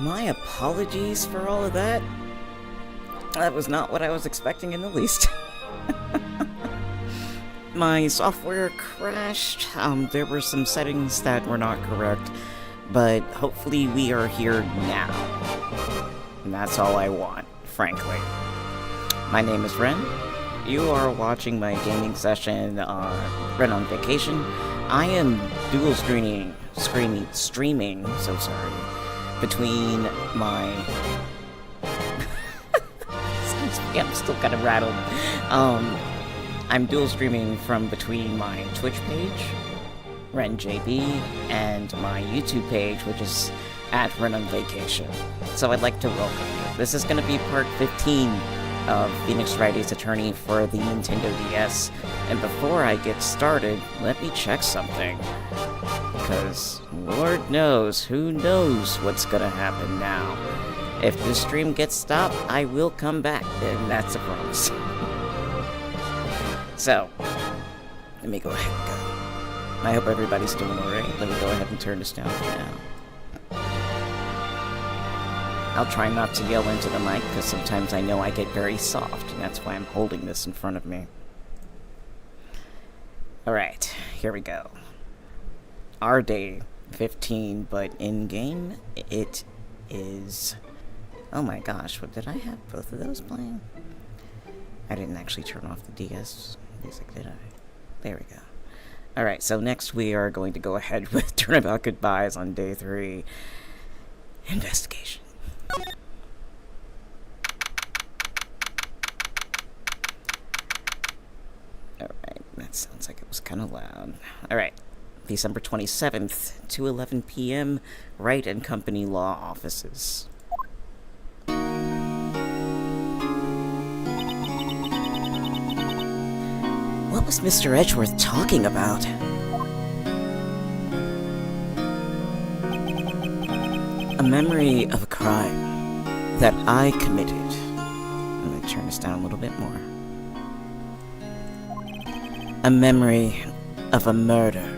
My apologies for all of that. That was not what I was expecting in the least. My software crashed. There were some settings that were not correct, but hopefully we are here now. And that's all I want, frankly. My name is Ren. You are watching my gaming session on renonvacation. I am dual streaming, between my... Excuse me, I'm still kind of rattled. I'm dual streaming from between my Twitch page, RenJB, and my YouTube page, which is at renonvacation. So I'd like to welcome you. This is going to be part 15 of Phoenix Wright's attorney for the Nintendo DS. And before I get started, let me check something. Because Lord knows, who knows what's going to happen now. If the stream gets stopped, I will come back, and that's a promise. So, let me go ahead and go. I hope everybody's doing alright. Let me go ahead and turn this down for now. I'll try not to yell into the mic, because sometimes I know I get very soft, and that's why I'm holding this in front of me. Alright, here we go. Our day 15, but in-game, it is... Oh my gosh, what did I have both of those playing? I didn't actually turn off the DS music, did I? There we go. Alright, so next we are going to go ahead with Turnabout Goodbyes on day 3. Investigation. Alright, that sounds like it was kind of loud. Alright, December 27th, 2:11 p.m., Wright and Company Law Offices. What was Mr. Edgeworth talking about? A memory of a crime that I committed. I'm going to turn this down a little bit more. A memory of a murder.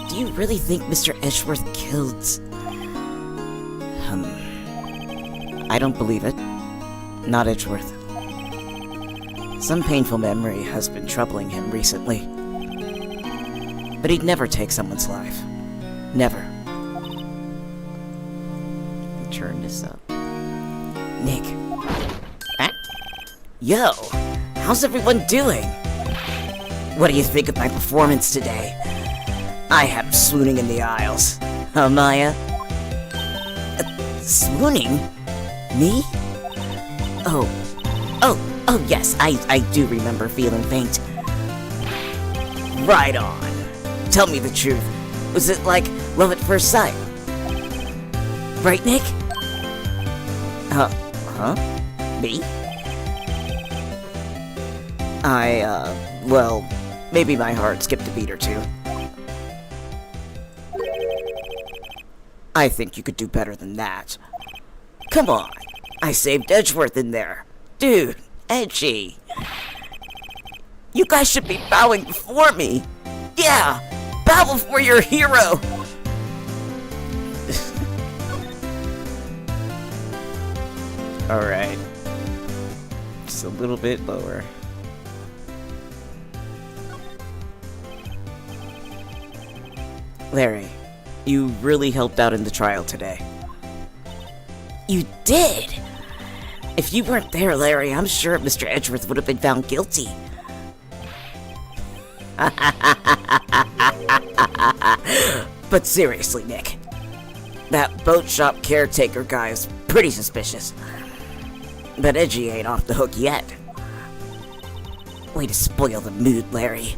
Do you really think Mr. Edgeworth killed... I don't believe it. Not Edgeworth. Some painful memory has been troubling him recently. But he'd never take someone's life. Never. Turn this up. Nick. Ah? Yo! How's everyone doing? What do you think of my performance today? I had him swooning in the aisles. Huh, Maya? Swooning? Me? Oh, yes, I do remember feeling faint. Right on. Tell me the truth. Was it like love at first sight? Right, Nick? Huh? Me? Well, maybe my heart skipped a beat or two. I think you could do better than that. Come on. I saved Edgeworth in there. Dude, Edgy. You guys should be bowing before me. Yeah, bow before your hero. Alright. Just a little bit lower. Larry, you really helped out in the trial today. You did? If you weren't there, Larry, I'm sure Mr. Edgeworth would have been found guilty. But seriously, Nick, that boat shop caretaker guy is pretty suspicious. But Edgy ain't off the hook yet. Way to spoil the mood, Larry.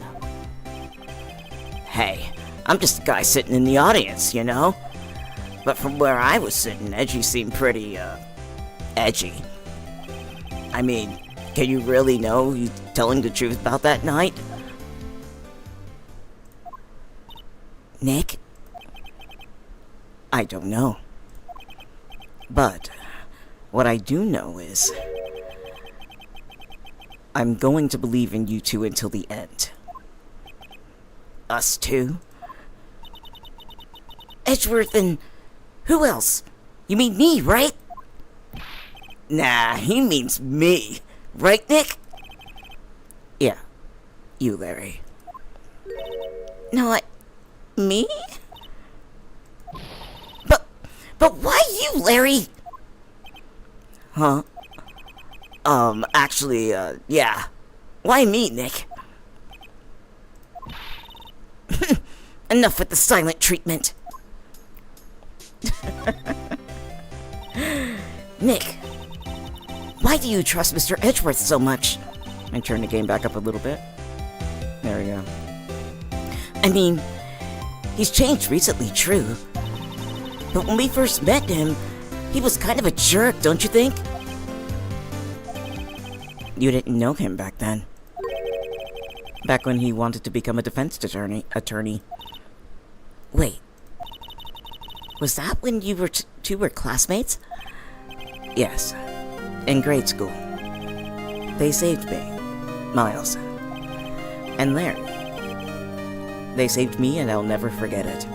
Hey, I'm just a guy sitting in the audience, you know? But from where I was sitting, Edgy seemed pretty, edgy. I mean, can you really know he's telling the truth about that night? Nick? I don't know. But what I do know is I'm going to believe in you two until the end. Us two? Edgeworth and... who else? You mean me, right? Nah, he means me. Right, Nick? Yeah, you, Larry. No, me? But why you, Larry? Huh? Actually, yeah. Why me, Nick? Enough with the silent treatment. Nick, why do you trust Mr. Edgeworth so much? I turn the game back up a little bit. There we go. I mean, he's changed recently, true. But when we first met him, he was kind of a jerk, don't you think? You didn't know him back then. Back when he wanted to become a defense attorney. Wait. Was that when you were two were classmates? Yes. In grade school. They saved me. Miles. And Larry. They saved me and I'll never forget it.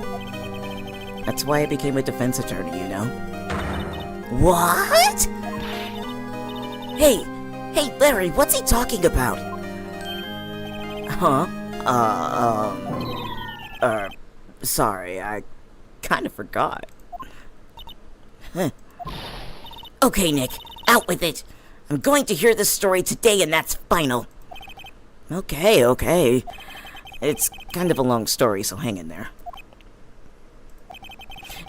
That's why I became a defense attorney, you know? What? Hey, Larry, what's he talking about? Huh? Sorry, I kinda forgot. Okay, Nick, out with it. I'm going to hear this story today and that's final. Okay. It's kind of a long story, so hang in there.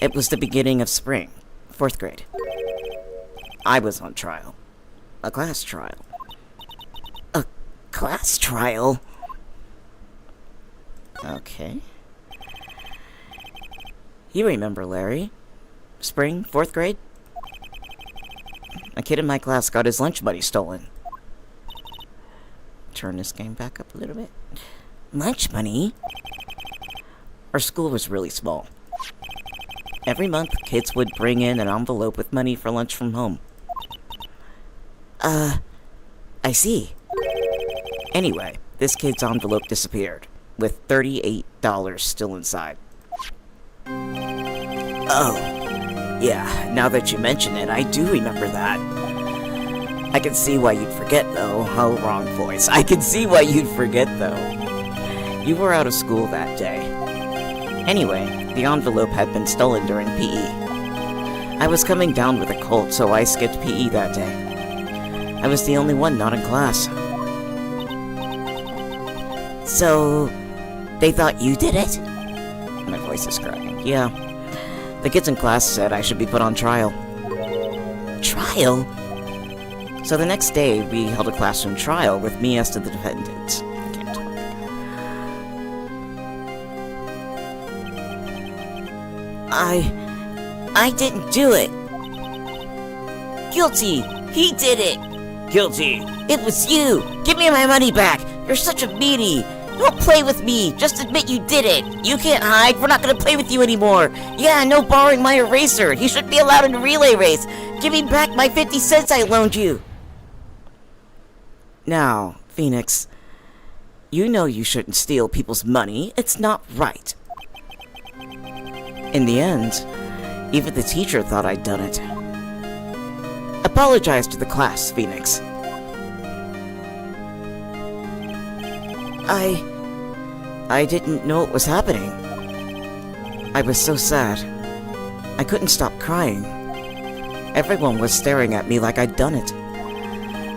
It was the beginning of spring, 4th grade. I was on trial. A class trial. A class trial? Okay. You remember, Larry? Spring, 4th grade? A kid in my class got his lunch money stolen. Turn this game back up a little bit. Lunch money? Our school was really small. Every month, kids would bring in an envelope with money for lunch from home. I see. Anyway, this kid's envelope disappeared, with $38 still inside. Oh, yeah, now that you mention it, I do remember that. I can see why you'd forget, though. Oh, wrong voice. I can see why you'd forget, though. You were out of school that day. Anyway, the envelope had been stolen during PE. I was coming down with a cold, so I skipped PE that day. I was the only one not in class. So, they thought you did it? My voice is cracking. Yeah. The kids in class said I should be put on trial. Trial? So the next day, we held a classroom trial with me as to the defendants. I can't talk. I didn't do it. Guilty. He did it. Guilty. It was you. Give me my money back. You're such a meanie. Don't play with me. Just admit you did it. You can't hide. We're not gonna play with you anymore. Yeah, no borrowing my eraser. He shouldn't be allowed in a relay race. Give me back my 50 cents I loaned you. Now, Phoenix, you know you shouldn't steal people's money. It's not right. In the end, even the teacher thought I'd done it. Apologize to the class, Phoenix. I didn't know what was happening. I was so sad. I couldn't stop crying. Everyone was staring at me like I'd done it.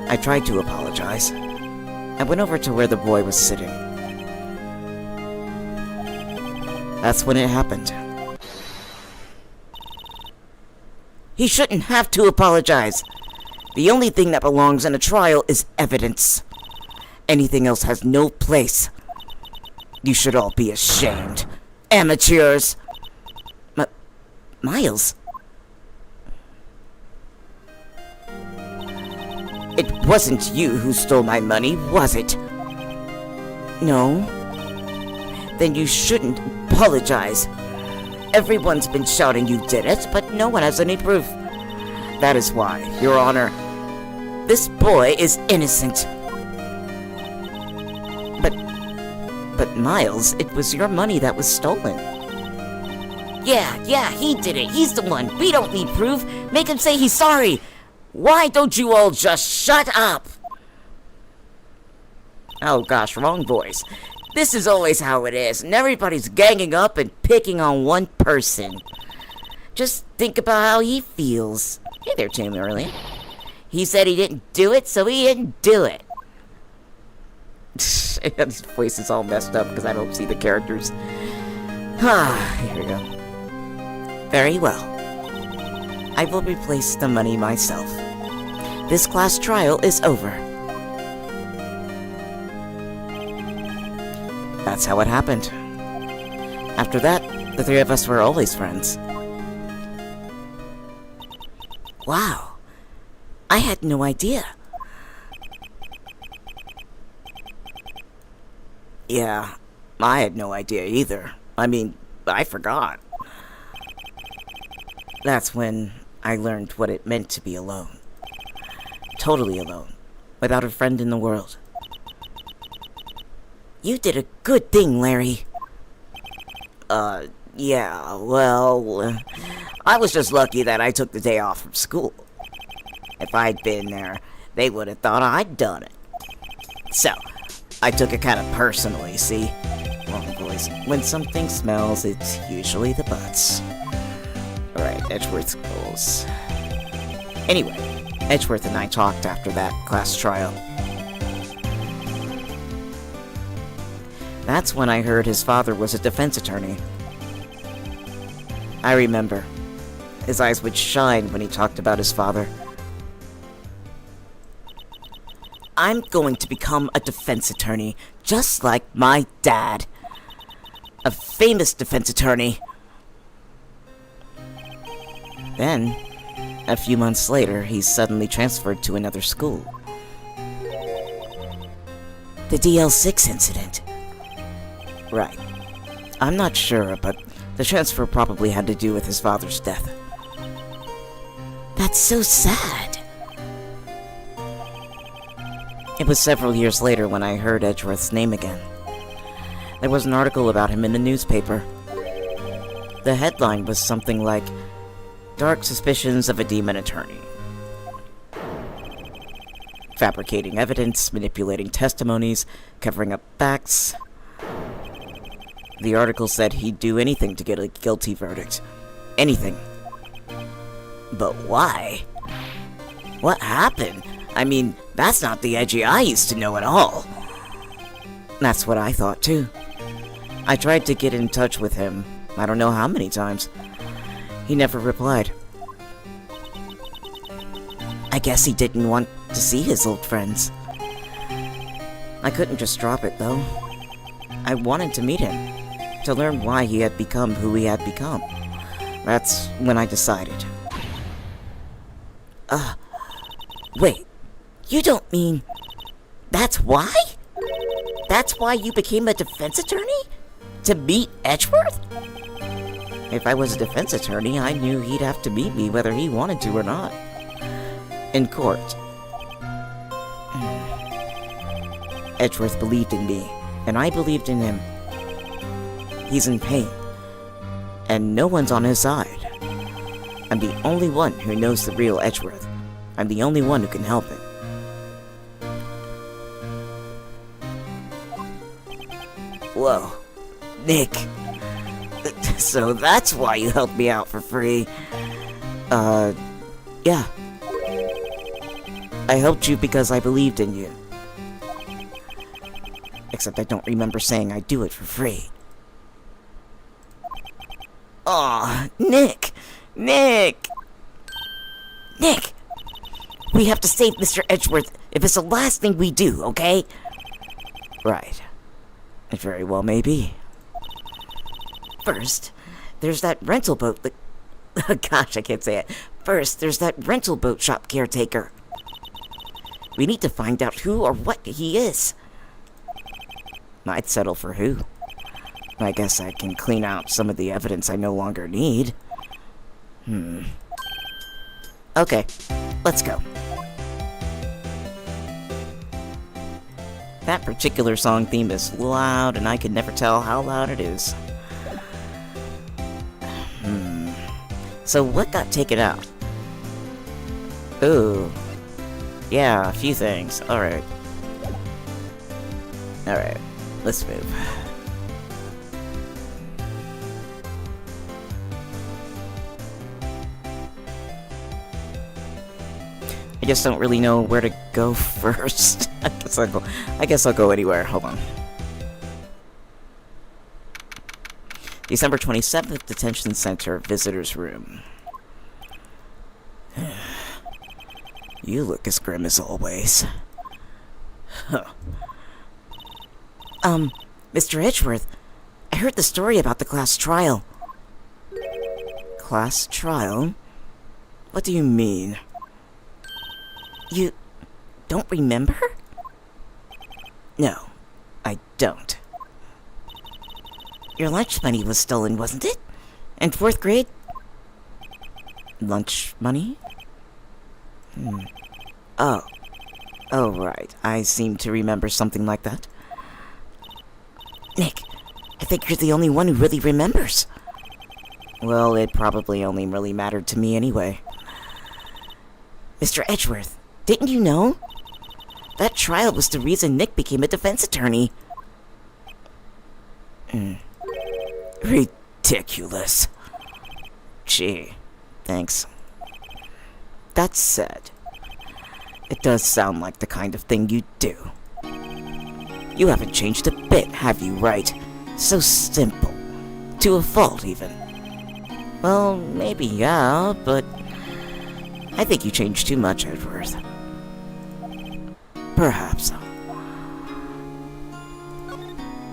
I tried to apologize. I went over to where the boy was sitting. That's when it happened. He shouldn't have to apologize. The only thing that belongs in a trial is evidence. Anything else has no place. You should all be ashamed. Amateurs! Miles? It wasn't you who stole my money, was it? No. Then you shouldn't apologize. Everyone's been shouting you did it, but no one has any proof. That is why, Your Honor. This boy is innocent. But Miles, it was your money that was stolen. Yeah, he did it. He's the one. We don't need proof. Make him say he's sorry. Why don't you all just shut up? Oh gosh, wrong voice. This is always how it is, and everybody's ganging up and picking on one person. Just think about how he feels. Hey there, Timberly. He said he didn't do it, so he didn't do it. His voice is all messed up because I don't see the characters. Here we go. Very well. I will replace the money myself. This class trial is over. That's how it happened. After that, the three of us were always friends. Wow. I had no idea. Yeah, I had no idea either. I mean, I forgot. That's when I learned what it meant to be alone. Totally alone. Without a friend in the world. You did a good thing, Larry. Yeah, well, I was just lucky that I took the day off from school. If I'd been there, they would have thought I'd done it. So, I took it kind of personally, see? Well, boys, when something smells, it's usually the butts. Alright, Edgeworth's goals. Anyway, Edgeworth and I talked after that class trial. That's when I heard his father was a defense attorney. I remember. His eyes would shine when he talked about his father. I'm going to become a defense attorney, just like my dad. A famous defense attorney. Then, a few months later, he suddenly transferred to another school. The DL6 incident. Right. I'm not sure, but the transfer probably had to do with his father's death. That's so sad. It was several years later when I heard Edgeworth's name again. There was an article about him in the newspaper. The headline was something like, "Dark Suspicions of a Demon Attorney." Fabricating evidence, manipulating testimonies, covering up facts. The article said he'd do anything to get a guilty verdict. Anything. But why? What happened? I mean, that's not the Edgy I used to know at all. That's what I thought too. I tried to get in touch with him, I don't know how many times. He never replied. I guess he didn't want to see his old friends. I couldn't just drop it though. I wanted to meet him, to learn why he had become who he had become. That's when I decided. Wait, you don't mean... That's why? That's why you became a defense attorney? To meet Edgeworth? If I was a defense attorney, I knew he'd have to meet me whether he wanted to or not. In court. Edgeworth believed in me, and I believed in him. He's in pain, and no one's on his side. I'm the only one who knows the real Edgeworth. I'm the only one who can help him. Whoa, Nick. So that's why you helped me out for free. Yeah. I helped you because I believed in you. Except I don't remember saying I'd do it for free. Aw, Nick! Nick! Nick! We have to save Mr. Edgeworth if it's the last thing we do, okay? Right. It very well may be. First, there's that rental boat that... Gosh, I can't say it. First, there's that rental boat shop caretaker. We need to find out who or what he is. I'd settle for who. I guess I can clean out some of the evidence I no longer need. Okay, let's go. That particular song theme is loud, and I can never tell how loud it is. So what got taken out? Ooh. Yeah, a few things. Alright. Alright, let's move. I just don't really know where to go first. I guess I'll go anywhere. Hold on. December 27th, Detention Center, Visitor's Room. You look as grim as always. Huh. Mr. Edgeworth, I heard the story about the class trial. Class trial? What do you mean? You don't remember? No, I don't. Your lunch money was stolen, wasn't it? In 4th grade? Lunch money? Oh. Oh, right. I seem to remember something like that. Nick, I think you're the only one who really remembers. Well, it probably only really mattered to me anyway. Mr. Edgeworth, didn't you know? That trial was the reason Nick became a defense attorney. Ridiculous. Gee, thanks. That said, it does sound like the kind of thing you'd do. You haven't changed a bit, have you, Wright? So simple. To a fault, even. Well, maybe, yeah, but I think you changed too much, Edgeworth. Perhaps.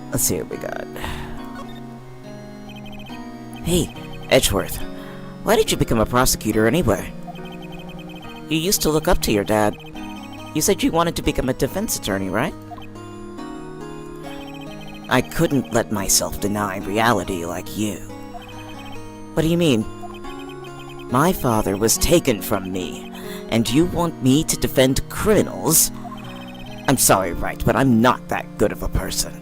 Let's see what we got. Hey, Edgeworth, why did you become a prosecutor anyway? You used to look up to your dad. You said you wanted to become a defense attorney, right? I couldn't let myself deny reality like you. What do you mean? My father was taken from me, and you want me to defend criminals? I'm sorry, Wright, but I'm not that good of a person.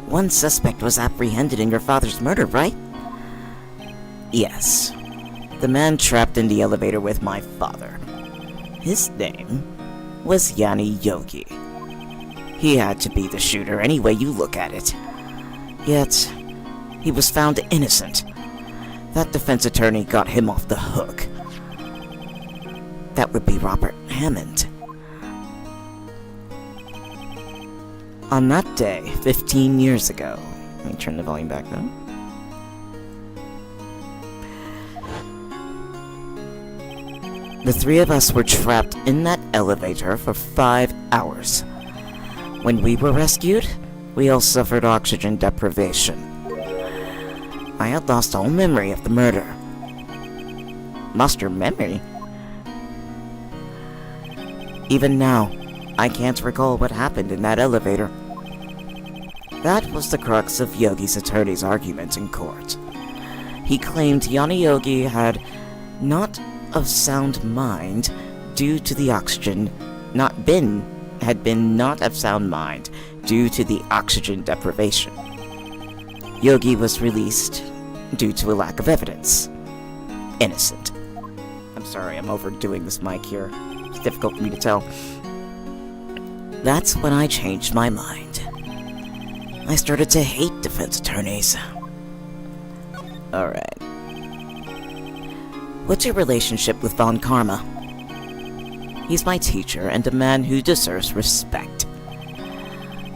One suspect was apprehended in your father's murder, right? Yes. The man trapped in the elevator with my father. His name was Yanni Yogi. He had to be the shooter any way you look at it. Yet, he was found innocent. That defense attorney got him off the hook. That would be Robert Hammond. On that day, 15 years ago... Let me turn the volume back up. The three of us were trapped in that elevator for 5 hours. When we were rescued, we all suffered oxygen deprivation. I had lost all memory of the murder. Lost your memory? Even now, I can't recall what happened in that elevator. That was the crux of Yogi's attorney's argument in court. He claimed Yanni Yogi had not of sound mind due to the oxygen, had been not of sound mind due to the oxygen deprivation. Yogi was released due to a lack of evidence. Innocent. I'm sorry, I'm overdoing this mic here. It's difficult for me to tell. That's when I changed my mind. I started to hate defense attorneys. Alright. What's your relationship with Von Karma? He's my teacher and a man who deserves respect.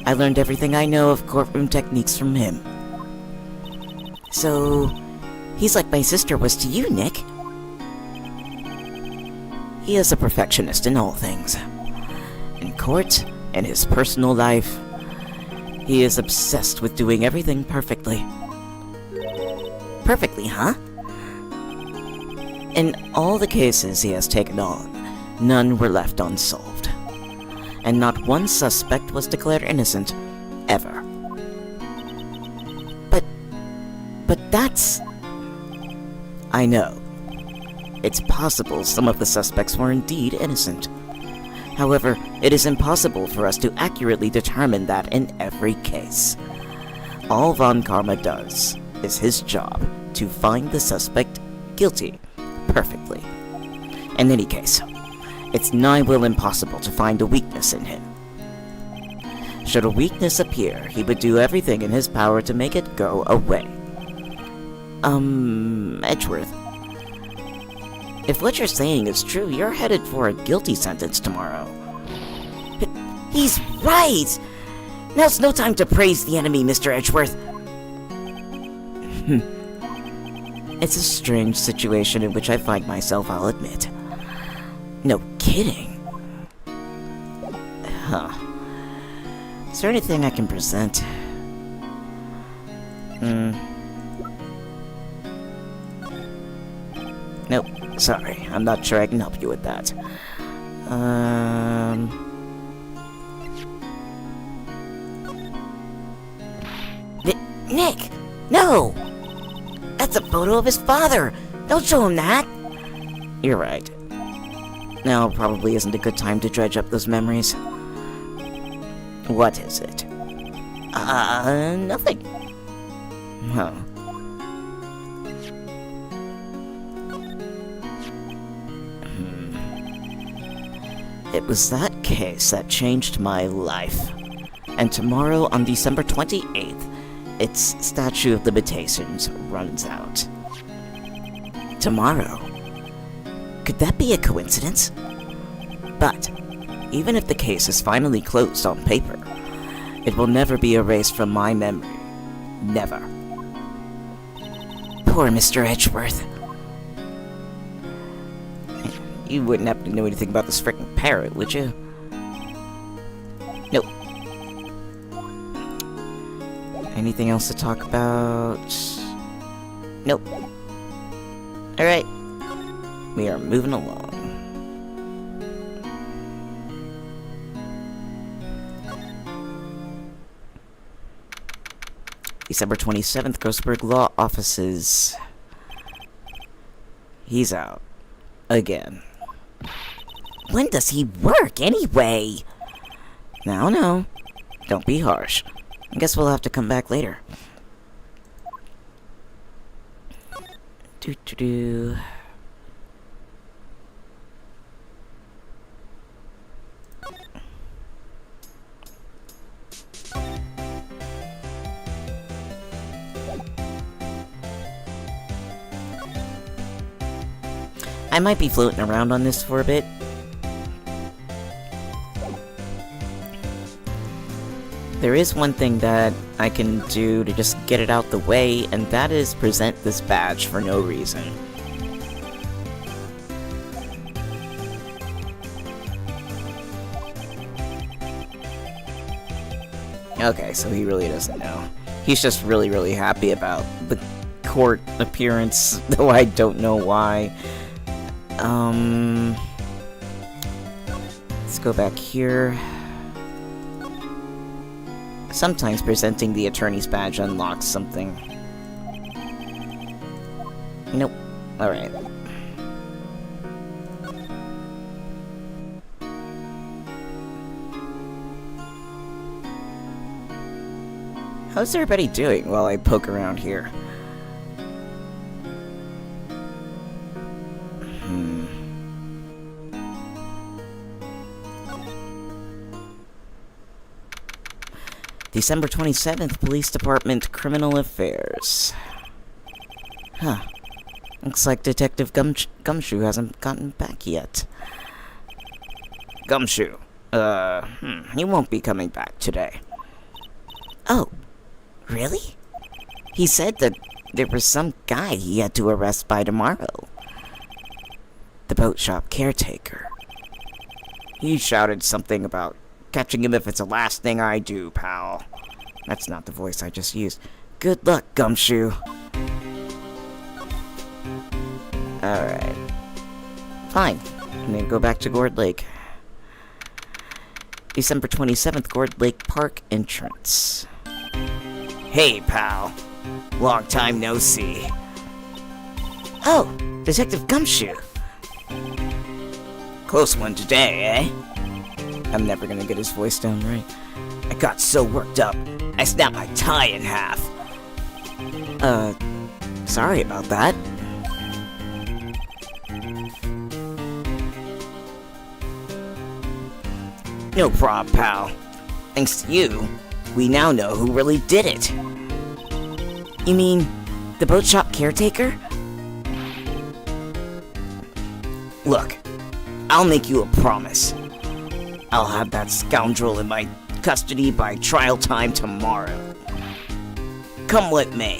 I learned everything I know of courtroom techniques from him. So, he's like my sister was to you, Nick. He is a perfectionist in all things. In court, in his personal life, he is obsessed with doing everything perfectly. Perfectly, huh? In all the cases he has taken on, none were left unsolved. And not one suspect was declared innocent, ever. But that's... I know. It's possible some of the suspects were indeed innocent. However, it is impossible for us to accurately determine that in every case. All Von Karma does is his job to find the suspect guilty perfectly. In any case, it's nigh well impossible to find a weakness in him. Should a weakness appear, he would do everything in his power to make it go away. Edgeworth, if what you're saying is true, you're headed for a guilty sentence tomorrow. But he's right! Now's no time to praise the enemy, Mr. Edgeworth. It's a strange situation in which I find myself, I'll admit. No kidding. Huh. Is there anything I can present? Nope. Sorry, I'm not sure I can help you with that. Nick! No! That's a photo of his father! Don't show him that! You're right. Now probably isn't a good time to dredge up those memories. What is it? Nothing. Huh. It was that case that changed my life. And tomorrow, on December 28th, its statute of limitations runs out. Tomorrow? Could that be a coincidence? But, even if the case is finally closed on paper, it will never be erased from my memory. Never. Poor Mr. Edgeworth. You wouldn't happen to know anything about this frickin' parrot, would you? Nope. Anything else to talk about? Nope. Alright. We are moving along. December 27th, Grossberg Law Offices. He's out. Again. When does he work, anyway? Now, no. Don't be harsh. I guess we'll have to come back later. Doo-doo-doo. I might be floating around on this for a bit. There is one thing that I can do to just get it out the way, and that is present this badge for no reason. Okay, so he really doesn't know. He's just really, really happy about the court appearance, though I don't know why. Let's go back here. Sometimes presenting the attorney's badge unlocks something. Nope. Alright. How's everybody doing while I poke around here? December 27th, Police Department, Criminal Affairs. Huh. Looks like Detective Gumshoe hasn't gotten back yet. Gumshoe. He won't be coming back today. Oh, really? He said that there was some guy he had to arrest by tomorrow. The boat shop caretaker. He shouted something about catching him if it's the last thing I do, pal. That's not the voice I just used. Good luck, Gumshoe. Alright. Fine. I'm gonna go back to Gourd Lake. December 27th, Gourd Lake Park entrance. Hey, pal. Long time no see. Oh, Detective Gumshoe. Close one today, eh? I'm never gonna get his voice down right. I got so worked up, I snapped my tie in half. Sorry about that. No prob, pal. Thanks to you, we now know who really did it. You mean the boat shop caretaker? Look, I'll make you a promise. I'll have that scoundrel in my custody by trial time tomorrow. Come what may.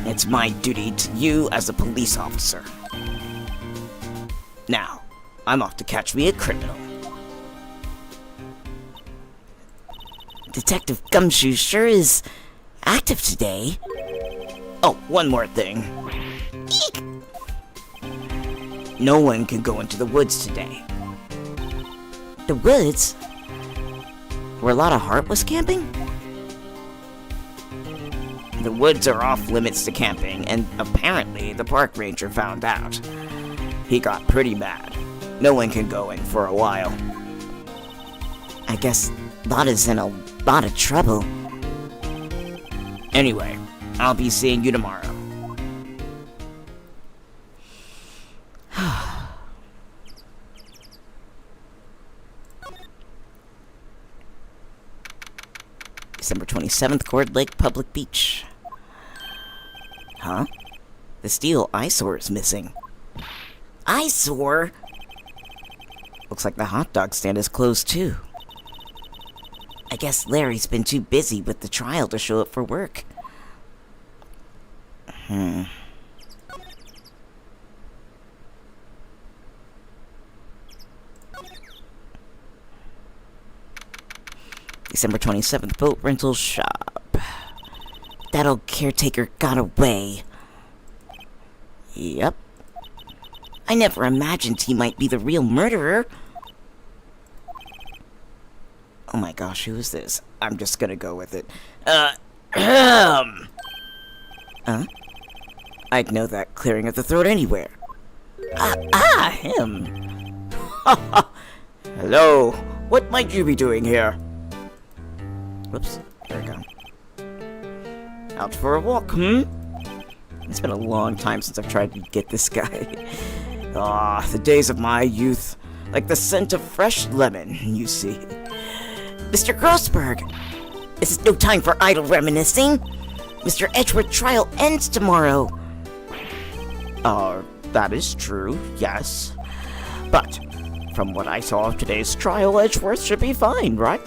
It's my duty to you as a police officer. Now, I'm off to catch me a criminal. Detective Gumshoe sure is active today. Oh, one more thing. Eek! No one can go into the woods today. The woods? Where a lot of Heart was camping? The woods are off limits to camping, and apparently the park ranger found out. He got pretty mad. No one can go in for a while. I guess Lotta's in a lot of trouble. Anyway, I'll be seeing you tomorrow. December 27th, Cord Lake Public Beach. Huh? The steel eyesore is missing. Eyesore? Looks like the hot dog stand is closed too. I guess Larry's been too busy with the trial to show up for work. December 27th, boat rental shop. That old caretaker got away. Yep. I never imagined he might be the real murderer. Oh my gosh, who is this? I'm just gonna go with it. Huh? I'd know that clearing of the throat anywhere. Him. Hello, what might you be doing here? Whoops, there we go. Out for a walk, hmm? It's been a long time since I've tried to get this guy. Ah, the days of my youth. Like the scent of fresh lemon, you see. Mr. Grossberg, this is no time for idle reminiscing. Mr. Edgeworth trial ends tomorrow. That is true, yes. But, from what I saw of today's trial, Edgeworth should be fine, right?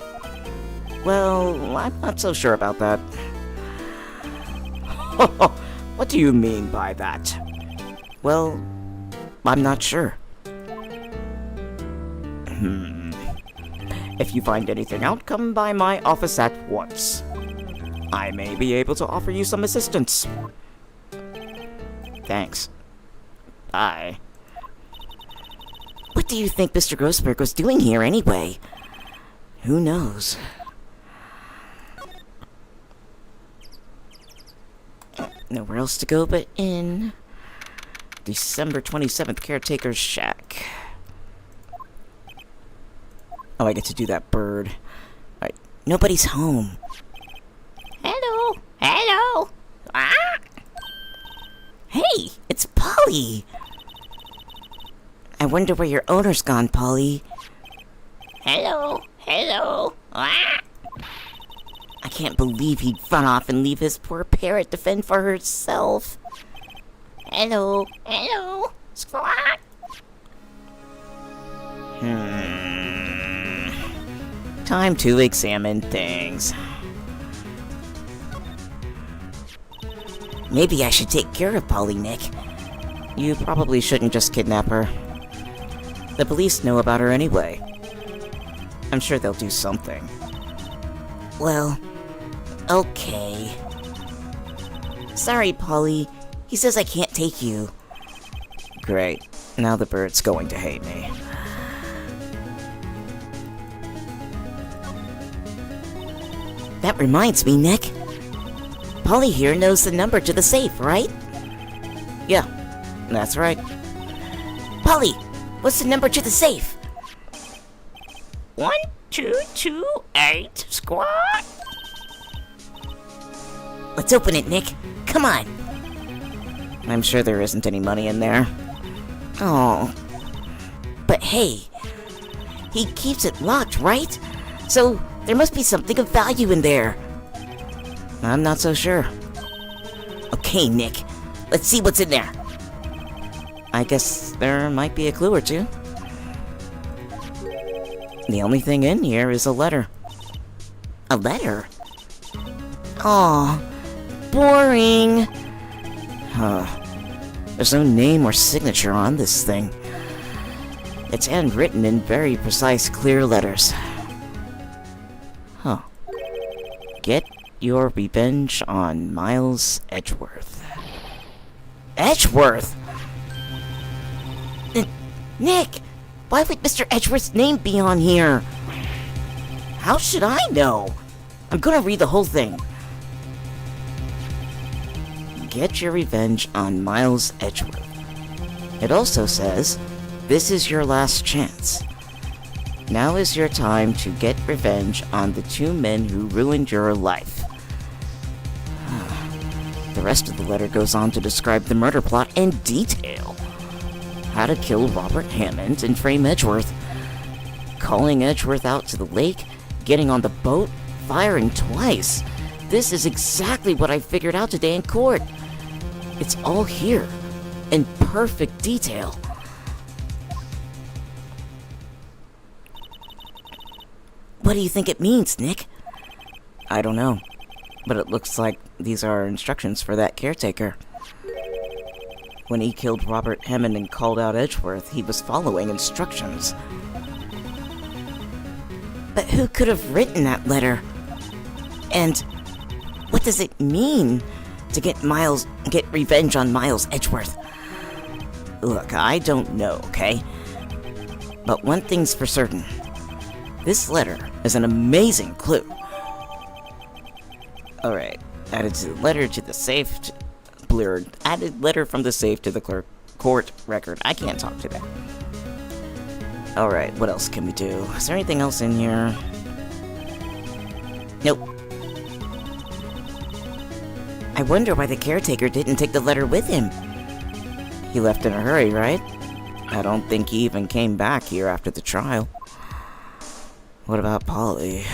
Well, I'm not so sure about that. What do you mean by that? Well, I'm not sure. If you find anything out, come by my office at once. I may be able to offer you some assistance. Thanks. Bye. What do you think Mr. Grossberg was doing here anyway? Who knows? Nowhere else to go but in. December 27th, Caretaker's Shack. Oh, I get to do that bird. Alright, nobody's home. Hello, hello. Ah! Hey, it's Polly! I wonder where your owner's gone, Polly. Hello, hello. Ah! I can't believe he'd run off and leave his poor parrot to fend for herself. Hello, hello. Squawk. Time to examine things. Maybe I should take care of Polly, Nick. You probably shouldn't just kidnap her. The police know about her anyway. I'm sure they'll do something. Well, okay. Sorry, Polly. He says I can't take you. Great. Now the bird's going to hate me. That reminds me, Nick. Polly here knows the number to the safe, right? Yeah, that's right. Polly, what's the number to the safe? 1228 squawk. Let's open it, Nick. Come on. I'm sure there isn't any money in there. Oh. But hey, he keeps it locked, right? So there must be something of value in there. I'm not so sure. Okay, Nick. Let's see what's in there. I guess there might be a clue or two. The only thing in here is a letter. A letter? Aw, boring. There's no name or signature on this thing. It's handwritten in very precise, clear letters. Huh. Get your revenge on Miles Edgeworth. Edgeworth? Nick, why would Mr. Edgeworth's name be on here? How should I know? I'm gonna read the whole thing. Get your revenge on Miles Edgeworth. It also says, this is your last chance. Now is your time to get revenge on the two men who ruined your life. The rest of the letter goes on to describe the murder plot in detail. How to kill Robert Hammond and frame Edgeworth. Calling Edgeworth out to the lake, getting on the boat, firing twice. This is exactly what I figured out today in court. It's all here, in perfect detail. What do you think it means, Nick? I don't know, but it looks like these are instructions for that caretaker. When he killed Robert Hammond and called out Edgeworth, he was following instructions. But who could have written that letter? And what does it mean to get revenge on Miles Edgeworth? Look, I don't know, okay? But one thing's for certain. This letter is an amazing clue. Alright, added letter to the safe, blurred. Added letter from the safe to the court record. I can't talk today. Alright, what else can we do? Is there anything else in here? Nope. I wonder why the caretaker didn't take the letter with him. He left in a hurry, right? I don't think he even came back here after the trial. What about Polly?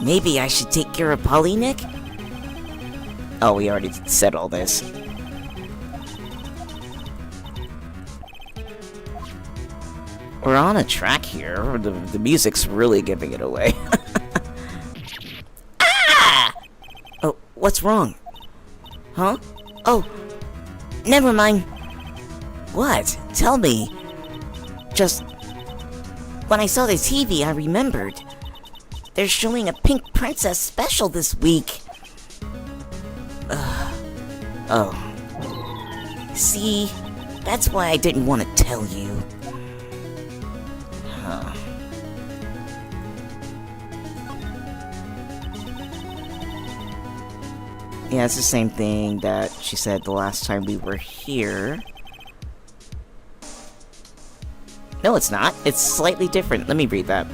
Maybe I should take care of Polly, Nick? Oh, we already said all this. We're on a track here. The music's really giving it away. Ah! Oh, what's wrong? Huh? Oh, never mind. What? Tell me. Just when I saw the TV, I remembered. They're showing a Pink Princess special this week. Oh. See? That's why I didn't want to tell you. Huh. Yeah, it's the same thing that she said the last time we were here. No, it's not. It's slightly different. Let me read that.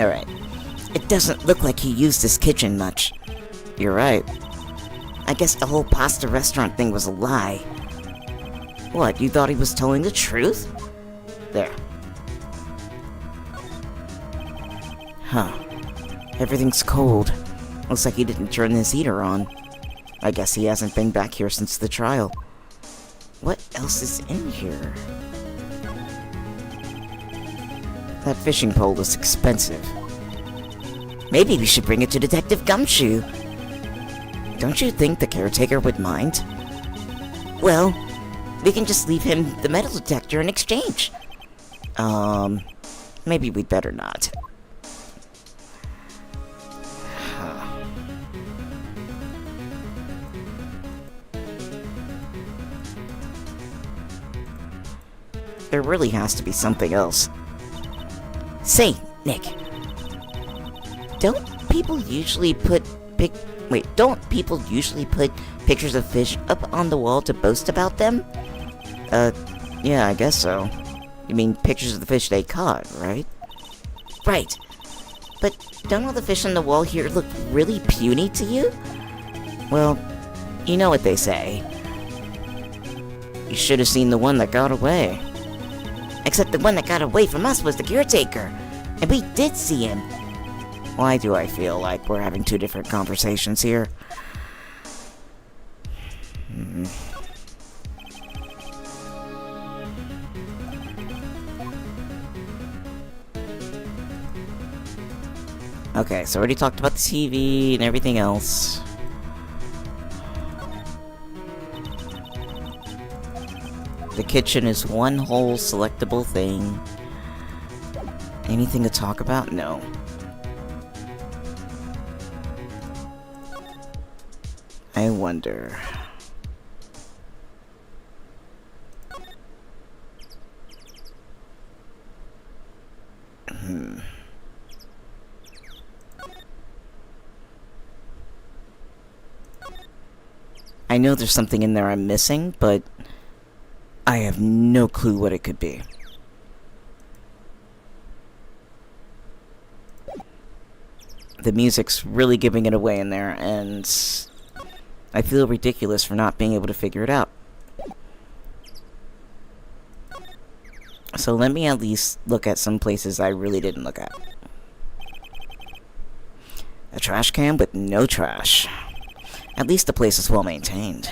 Alright. It doesn't look like he used his kitchen much. You're right. I guess the whole pasta restaurant thing was a lie. What, you thought he was telling the truth? There. Huh. Everything's cold. Looks like he didn't turn his heater on. I guess he hasn't been back here since the trial. What else is in here? That fishing pole is expensive. Maybe we should bring it to Detective Gumshoe. Don't you think the caretaker would mind? Well, we can just leave him the metal detector in exchange. Maybe we'd better not. There really has to be something else. Say, Nick. Don't people usually put pictures of fish up on the wall to boast about them? Yeah, I guess so. You mean pictures of the fish they caught, right? Right. But don't all the fish on the wall here look really puny to you? Well, you know what they say. You should have seen the one that got away. Except the one that got away from us was the caretaker. And we did see him. Why do I feel like we're having two different conversations here? Okay, so I already talked about the TV and everything else. The kitchen is one whole selectable thing. Anything to talk about? No. I wonder. I know there's something in there I'm missing, but I have no clue what it could be. The music's really giving it away in there, and I feel ridiculous for not being able to figure it out. So let me at least look at some places I really didn't look at. A trash can with no trash. At least the place is well maintained.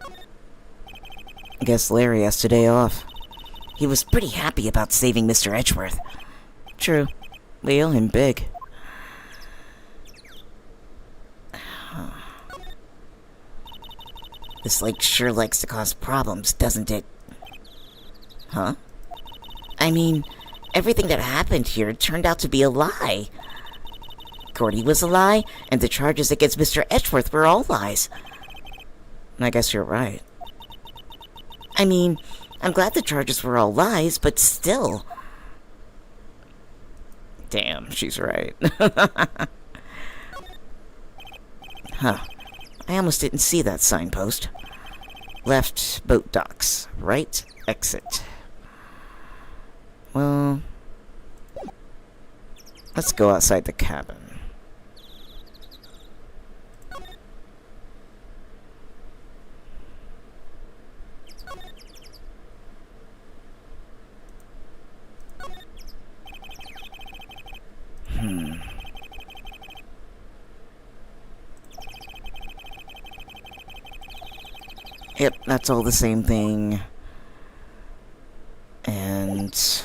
I guess Larry has today off. He was pretty happy about saving Mr. Edgeworth. True. We owe him big. This lake sure likes to cause problems, doesn't it? Huh? I mean, everything that happened here turned out to be a lie. Gordy was a lie, and the charges against Mr. Edgeworth were all lies. I guess you're right. I mean, I'm glad the charges were all lies, but still. Damn, she's right. Huh. I almost didn't see that signpost. Left boat docks. Right exit. Well, let's go outside the cabin. Yep, that's all the same thing. And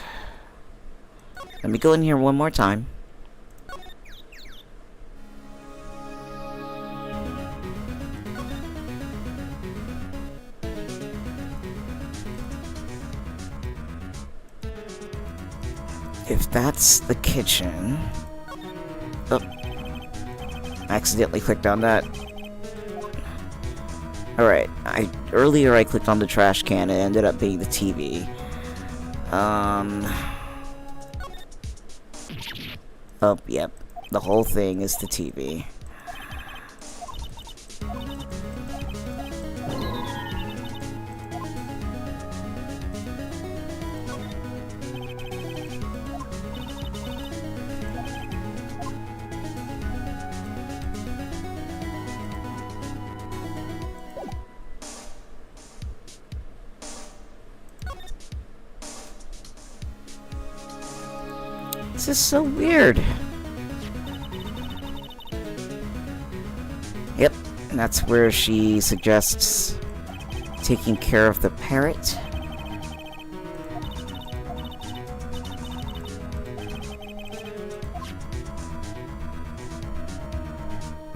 let me go in here one more time. If that's the kitchen... Oh. I accidentally clicked on that. Alright, earlier I clicked on the trash can and it ended up being the TV. Oh, yep. The whole thing is the TV. This is so weird. Yep, and that's where she suggests taking care of the parrot.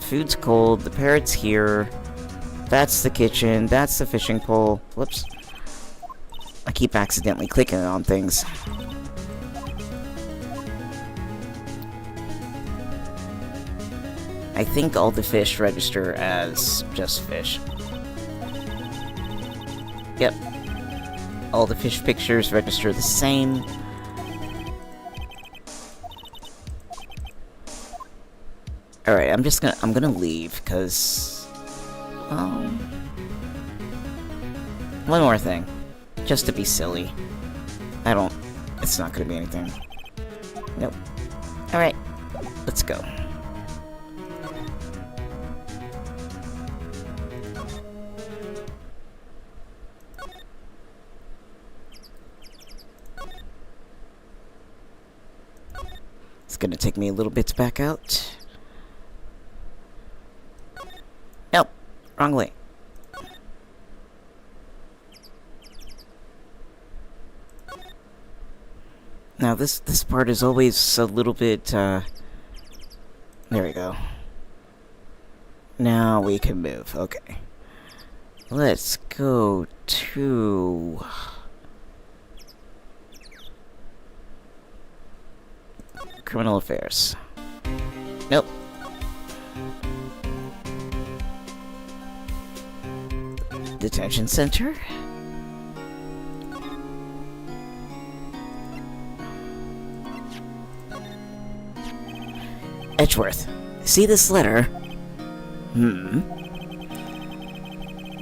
Food's cold, the parrot's here. That's the kitchen, that's the fishing pole. Whoops. I keep accidentally clicking on things. I think all the fish register as just fish. Yep. All the fish pictures register the same. Alright, I'm gonna leave, cause... one more thing. Just to be silly. It's not gonna be anything. Nope. let's go. It's gonna take me a little bit to back out. Nope, wrong way. Now this part is always a little bit, there we go. Now we can move, okay. Let's go to... Criminal Affairs. Nope. Detention Center? Edgeworth, see this letter?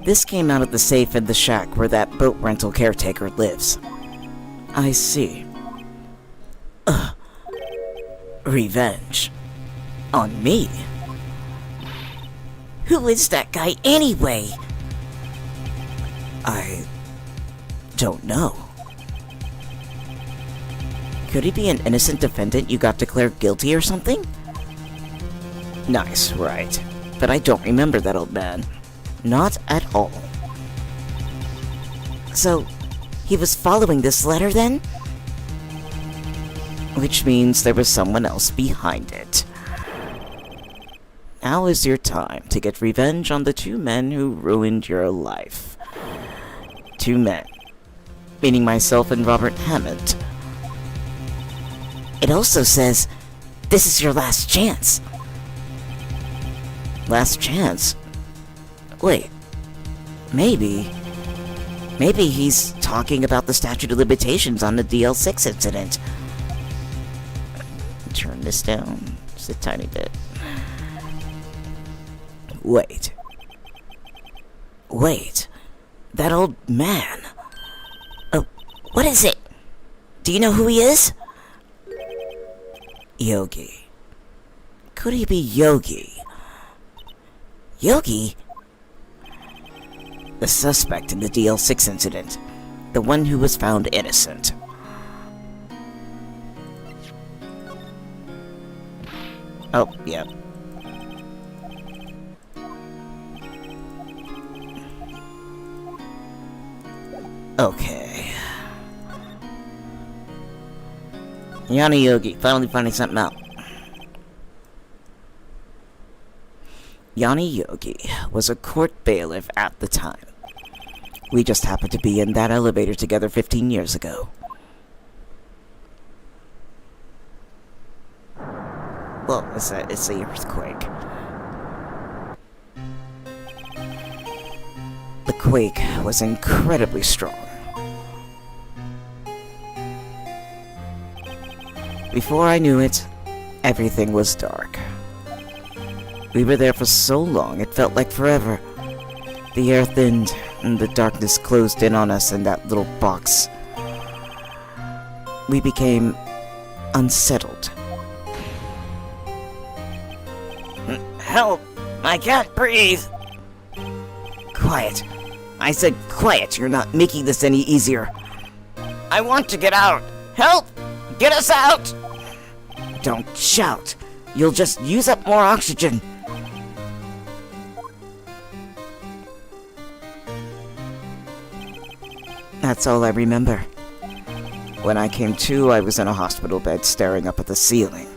This came out of the safe in the shack where that boat rental caretaker lives. I see. Revenge. On me? Who is that guy anyway? I don't know. Could he be an innocent defendant you got declared guilty or something? Nice, right. But I don't remember that old man. Not at all. So, he was following this letter then? Which means there was someone else behind it. Now is your time to get revenge on the two men who ruined your life. Two men. Meaning myself and Robert Hammond. It also says, this is your last chance. Last chance? Wait. Maybe he's talking about the statute of limitations on the DL6 incident. Turn this down just a tiny bit. Wait. That old man. Oh, what is it? Do you know who he is? Yogi. Could he be Yogi? Yogi? The suspect in the DL6 incident. The one who was found innocent. Oh, yeah. Okay. Yanni Yogi, finally finding something out. Yanni Yogi was a court bailiff at the time. We just happened to be in that elevator together 15 years ago. Well, it's the earthquake. The quake was incredibly strong. Before I knew it, everything was dark. We were there for so long, it felt like forever. The air thinned, and the darkness closed in on us in that little box. We became unsettled. Help! I can't breathe! Quiet. I said quiet. You're not making this any easier. I want to get out! Help! Get us out! Don't shout. You'll just use up more oxygen. That's all I remember. When I came to, I was in a hospital bed staring up at the ceiling.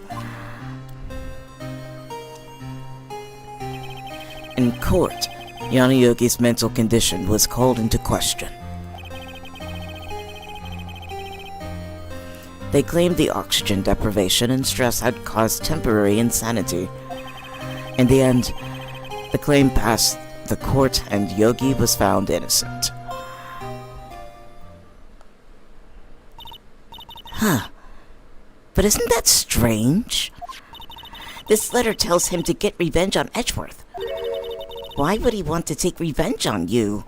In court, Yanni Yogi's mental condition was called into question. They claimed the oxygen deprivation and stress had caused temporary insanity. In the end, the claim passed the court and Yogi was found innocent. Huh. But isn't that strange? This letter tells him to get revenge on Edgeworth. Why would he want to take revenge on you?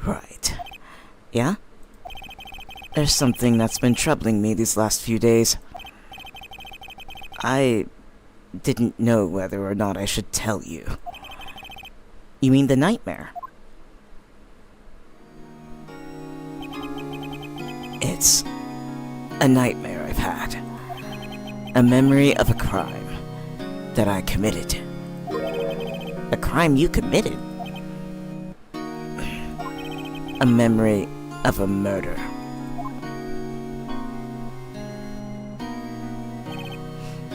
Right. Yeah? There's something that's been troubling me these last few days. I didn't know whether or not I should tell you. You mean the nightmare? It's a nightmare I've had. A memory of a crime that I committed. A crime you committed? A memory of a murder.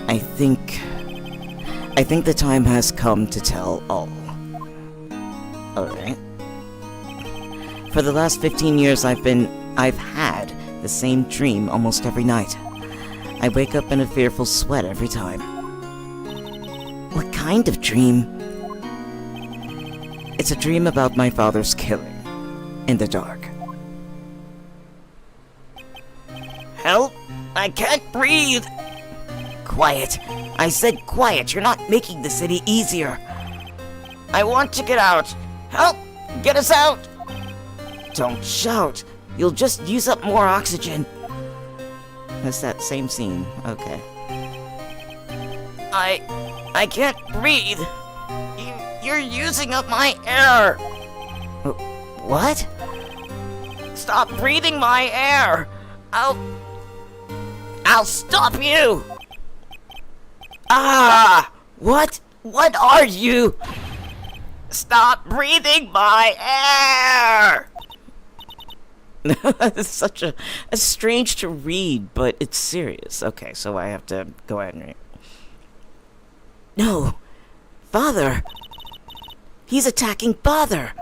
I think the time has come to tell all. Alright. For the last 15 years I've had the same dream almost every night. I wake up in a fearful sweat every time. What kind of dream? It's a dream about my father's killing. In the dark. Help! I can't breathe! Quiet. I said quiet. You're not making the city easier. I want to get out. Help! Get us out! Don't shout. You'll just use up more oxygen. That's that same scene. Okay. I can't breathe. You're using up my air. What? Stop breathing my air. I'll stop you. Ah! What? What are you? Stop breathing my air! It's such a strange to read, but it's serious. Okay, so I have to go ahead and read. No. Father. He's attacking Father.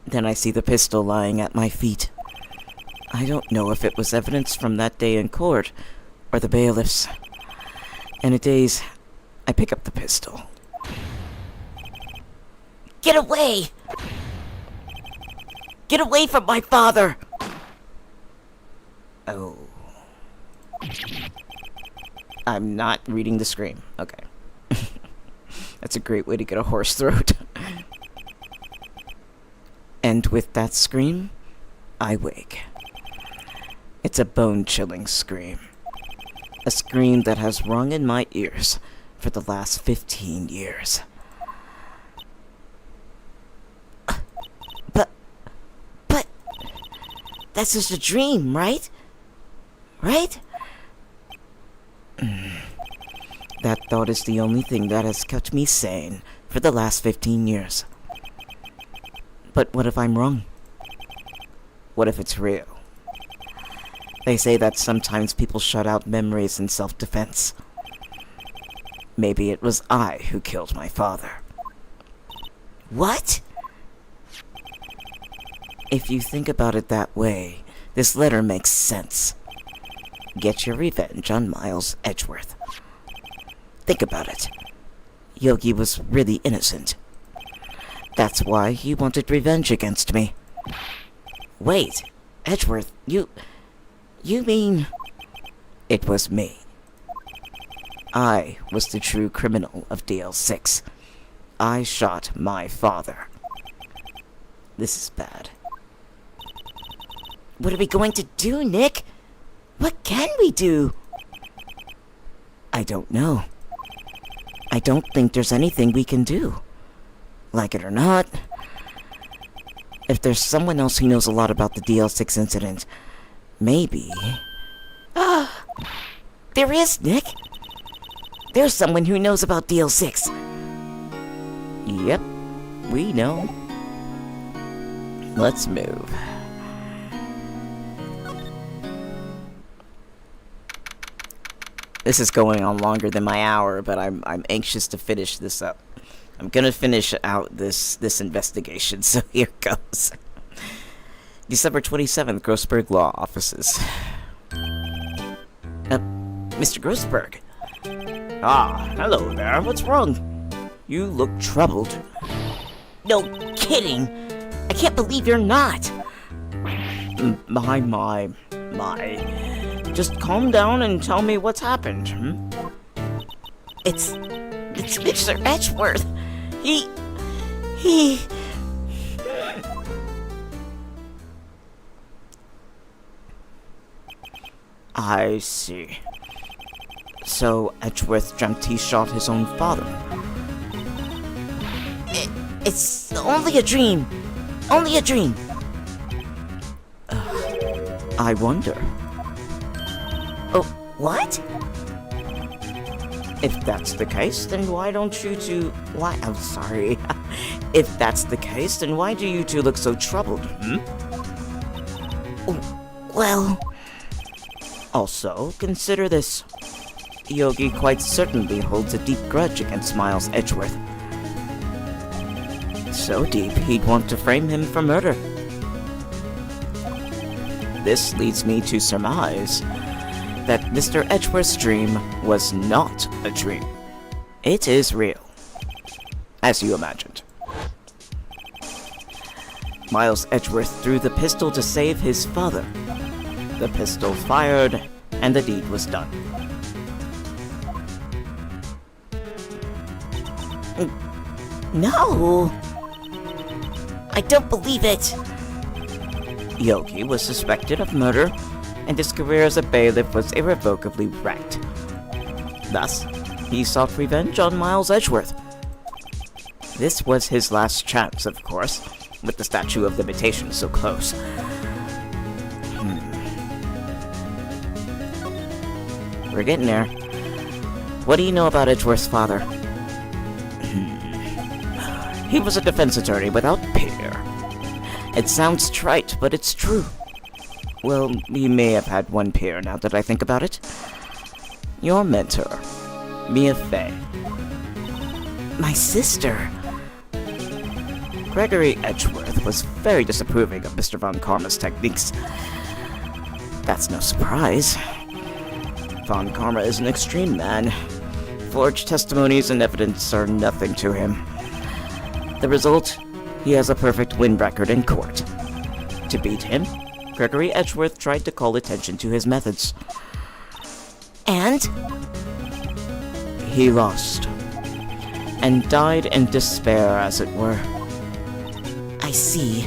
Then I see the pistol lying at my feet. I don't know if it was evidence from that day in court or the bailiffs. In a daze, I pick up the pistol. Get away! Get away from my father! Oh. I'm not reading the scream. Okay. That's a great way to get a hoarse throat. And with that scream, I wake. It's a bone-chilling scream. A scream that has rung in my ears for the last 15 years. But... That's just a dream, right? Right? That thought is the only thing that has kept me sane for the last 15 years. But what if I'm wrong? What if it's real? They say that sometimes people shut out memories in self-defense. Maybe it was I who killed my father. What? If you think about it that way, this letter makes sense. Get your revenge on Miles Edgeworth. Think about it. Yogi was really innocent. That's why he wanted revenge against me. Wait, Edgeworth, you mean... It was me. I was the true criminal of DL6. I shot my father. This is bad. What are we going to do, Nick? What can we do? I don't know. I don't think there's anything we can do. Like it or not. If there's someone else who knows a lot about the DL6 incident, maybe... There is, Nick. There's someone who knows about DL6. Yep, we know. Let's move. This is going on longer than my hour, but I'm anxious to finish this up. I'm gonna finish out this investigation, so here goes. December 27th, Grossberg Law Offices. Mr. Grossberg. Ah, hello there. What's wrong? You look troubled. No kidding. I can't believe you're not. My. Just calm down and tell me what's happened, It's Mr. Edgeworth. He... I see. So Edgeworth dreamt he shot his own father. It's only a dream. Only a dream. I wonder. Oh, what? If that's the case, then why don't you two... Why... I'm sorry. If that's the case, then why do you two look so troubled, Well... Also, consider this. Yogi quite certainly holds a deep grudge against Miles Edgeworth. So deep, he'd want to frame him for murder. This leads me to surmise that Mr. Edgeworth's dream was not a dream. It is real, as you imagined. Miles Edgeworth threw the pistol to save his father. The pistol fired, and the deed was done. No! I don't believe it! Yogi was suspected of murder, and his career as a bailiff was irrevocably wrecked. Thus, he sought revenge on Miles Edgeworth. This was his last chance, of course, with the statute of limitations so close. We're getting there. What do you know about Edgeworth's father? He was a defense attorney without peer. It sounds trite, but it's true. Well, he may have had one peer now that I think about it. Your mentor, Mia Fey. My sister. Gregory Edgeworth was very disapproving of Mr. Von Karma's techniques. That's no surprise. Von Karma is an extreme man. Forged testimonies and evidence are nothing to him. The result? He has a perfect win record in court. To beat him, Gregory Edgeworth tried to call attention to his methods. And? He lost. And died in despair, as it were. I see.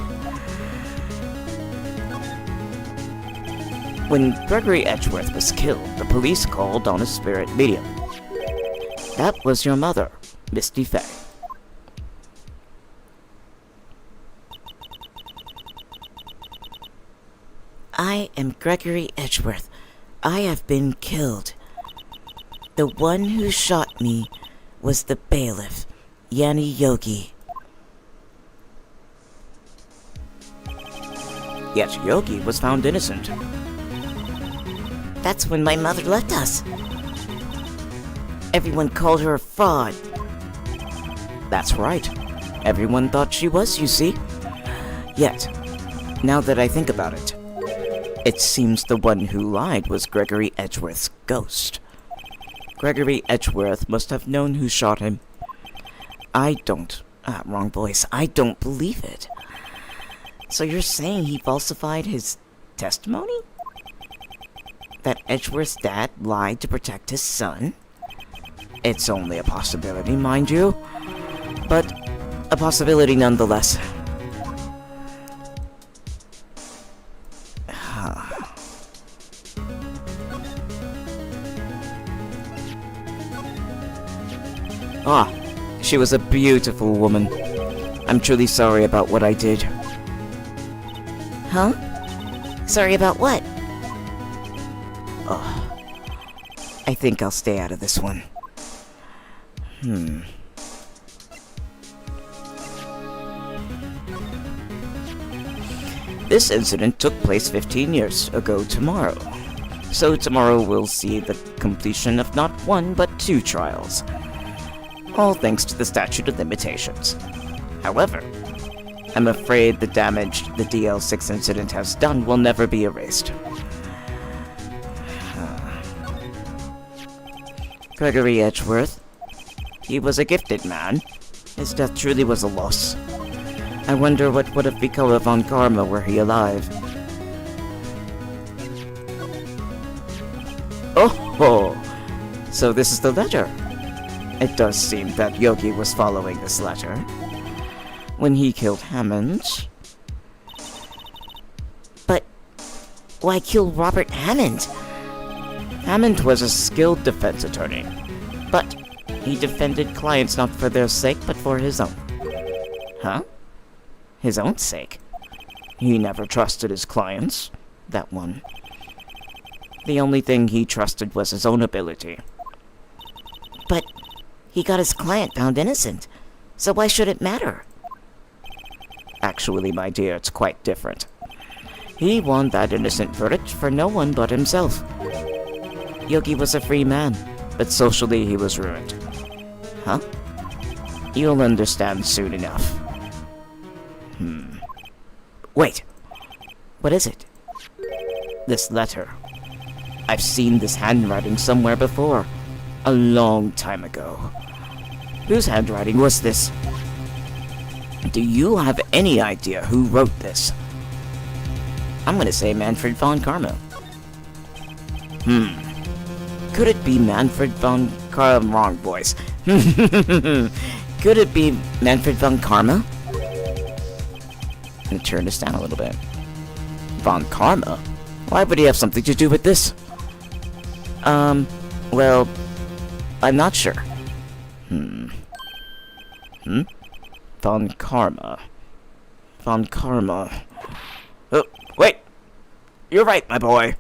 When Gregory Edgeworth was killed, the police called on a spirit medium. That was your mother, Misty Fey. I am Gregory Edgeworth. I have been killed. The one who shot me was the bailiff, Yanni Yogi. Yet Yogi was found innocent. That's when my mother left us. Everyone called her a fraud. That's right. Everyone thought she was, you see. Yet, now that I think about it, it seems the one who lied was Gregory Edgeworth's ghost. Gregory Edgeworth must have known who shot him. Wrong voice. I don't believe it. So you're saying he falsified his testimony? That Edgeworth's dad lied to protect his son? It's only a possibility, mind you. But a possibility nonetheless. She was a beautiful woman. I'm truly sorry about what I did. Huh? Sorry about what? I think I'll stay out of this one. This incident took place 15 years ago tomorrow. So tomorrow we'll see the completion of not one but 2 trials. All thanks to the statute of limitations. However, I'm afraid the damage the DL6 incident has done will never be erased. Gregory Edgeworth. He was a gifted man. His death truly was a loss. I wonder what would have become of Von Karma were he alive. Oh! So this is the letter. It does seem that Yogi was following this letter. When he killed Hammond... But why kill Robert Hammond? Hammond was a skilled defense attorney, but he defended clients not for their sake, but for his own. Huh? His own sake? He never trusted his clients, that one. The only thing he trusted was his own ability. But he got his client found innocent, so why should it matter? Actually, my dear, it's quite different. He won that innocent verdict for no one but himself. Yogi was a free man, but socially he was ruined. Huh? You'll understand soon enough. Wait. What is it? This letter. I've seen this handwriting somewhere before. A long time ago. Whose handwriting was this? Do you have any idea who wrote this? I'm gonna say Manfred von Karma. Could it be Manfred von Karma? Wrong voice. Could it be Manfred von Karma? I'm gonna turn this down a little bit. Von Karma? Why would he have something to do with this? Well, I'm not sure. Von Karma. Von Karma. Oh, wait! You're right, my boy.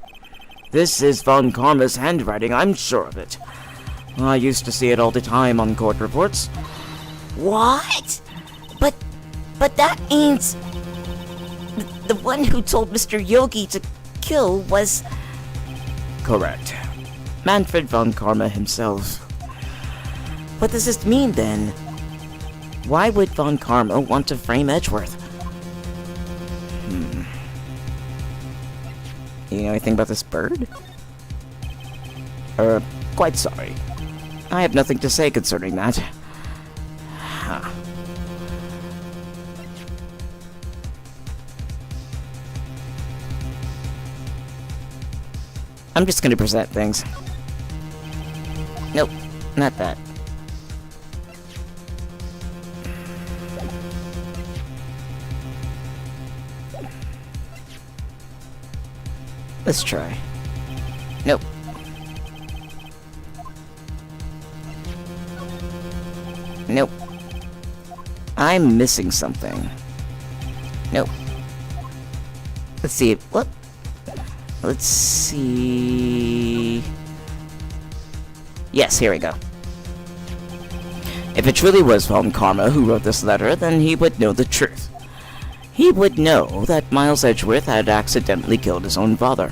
This is Von Karma's handwriting, I'm sure of it. I used to see it all the time on court reports. What? But that means the one who told Mr. Yogi to kill was... Correct. Manfred von Karma himself. What does this mean then? Why would von Karma want to frame Edgeworth? You know anything about this bird? Quite sorry. I have nothing to say concerning that. Huh. I'm just gonna present things. Nope, not that. Let's try. Nope. Nope. I'm missing something. Nope. Let's see. What? Let's see. Yes, here we go. If it truly was von Karma who wrote this letter, then he would know the truth. He would know that Miles Edgeworth had accidentally killed his own father.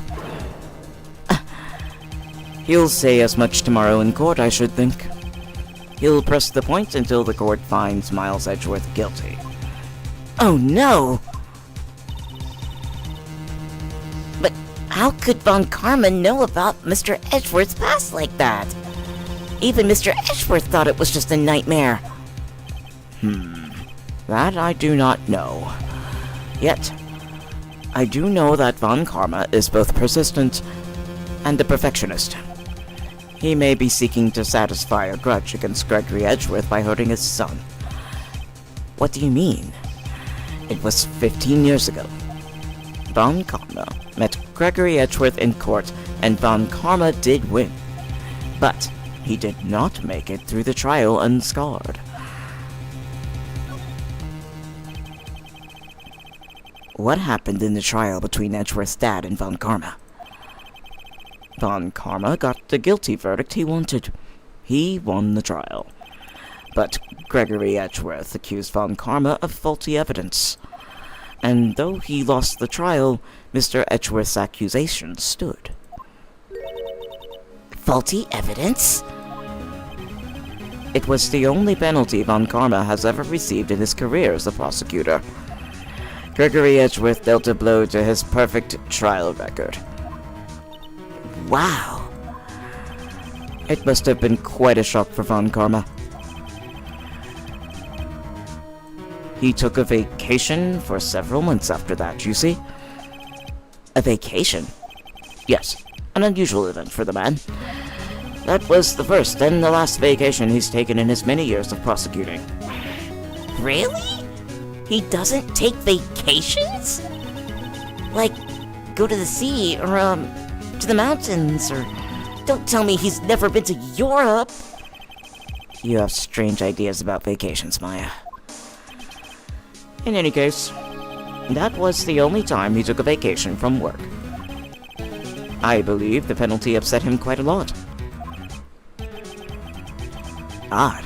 He'll say as much tomorrow in court, I should think. He'll press the point until the court finds Miles Edgeworth guilty. Oh no! But how could von Karma know about Mr. Edgeworth's past like that? Even Mr. Edgeworth thought it was just a nightmare. That I do not know. Yet, I do know that von Karma is both persistent and a perfectionist. He may be seeking to satisfy a grudge against Gregory Edgeworth by hurting his son. What do you mean? It was 15 years ago. Von Karma met Gregory Edgeworth in court, and von Karma did win. But he did not make it through the trial unscarred. What happened in the trial between Edgeworth's dad and von Karma? Von Karma got the guilty verdict he wanted. He won the trial. But Gregory Edgeworth accused von Karma of faulty evidence. And though he lost the trial, Mr. Edgeworth's accusations stood. Faulty evidence? It was the only penalty von Karma has ever received in his career as a prosecutor. Gregory Edgeworth dealt a blow to his perfect trial record. Wow. It must have been quite a shock for von Karma. He took a vacation for several months after that, you see? A vacation? Yes, an unusual event for the man. That was the first and the last vacation he's taken in his many years of prosecuting. Really? He doesn't take vacations? Like, go to the sea, or, to the mountains, or Don't tell me he's never been to Europe. You have strange ideas about vacations, Maya. In any case, that was the only time he took a vacation from work. I believe the penalty upset him quite a lot. Odd.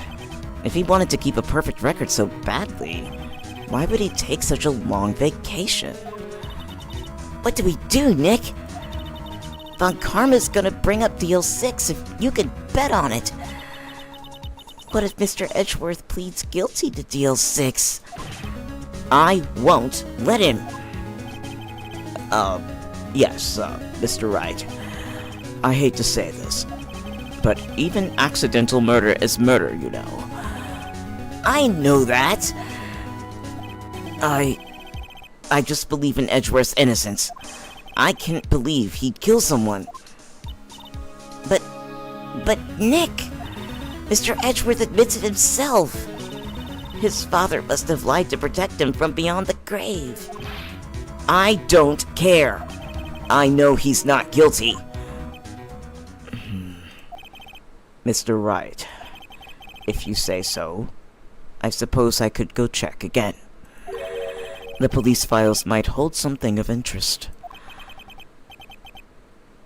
If he wanted to keep a perfect record so badly, why would he take such a long vacation? What do we do, Nick? Von Karma's gonna bring up Deal 6 if you could bet on it. What if Mr. Edgeworth pleads guilty to Deal 6? I won't let him. Yes, Mr. Wright. I hate to say this, but even accidental murder is murder, you know. I know that. I just believe in Edgeworth's innocence. I can't believe he'd kill someone. But Nick, Mr. Edgeworth admits it himself. His father must have lied to protect him from beyond the grave. I don't care. I know he's not guilty. Mr. Wright, if you say so, I suppose I could go check again. The police files might hold something of interest.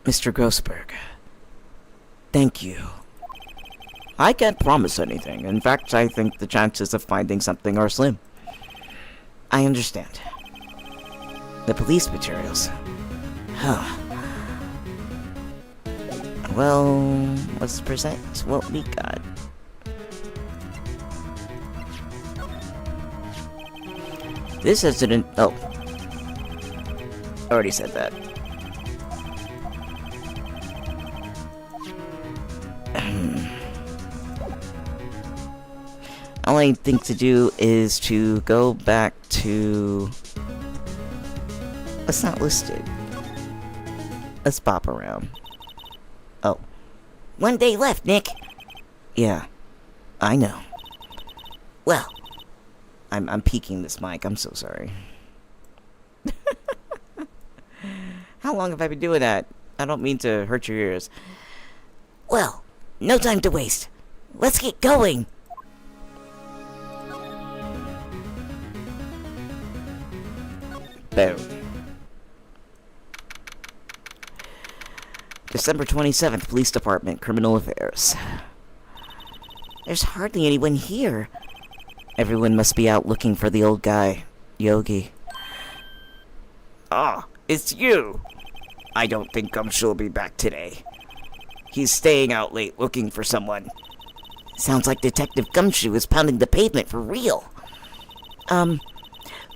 Mr. Grossberg, thank you. I can't promise anything. In fact, I think the chances of finding something are slim. I understand. The police materials. Huh. Well, let's present what we got. This incident... Oh. Already said that. All I think to do is to go back to... What's not listed? Let's pop around. Oh. 1 day left, Nick. Yeah. I know. Well, I'm peeking this mic. I'm so sorry. How long have I been doing that? I don't mean to hurt your ears. well, no time to waste. Let's get going. Boom. December 27th, Police Department, Criminal Affairs. There's hardly anyone here. Everyone must be out looking for the old guy, Yogi. Ah, it's you! I don't think Gumshoe'll be back today. He's staying out late looking for someone. Sounds like Detective Gumshoe is pounding the pavement for real.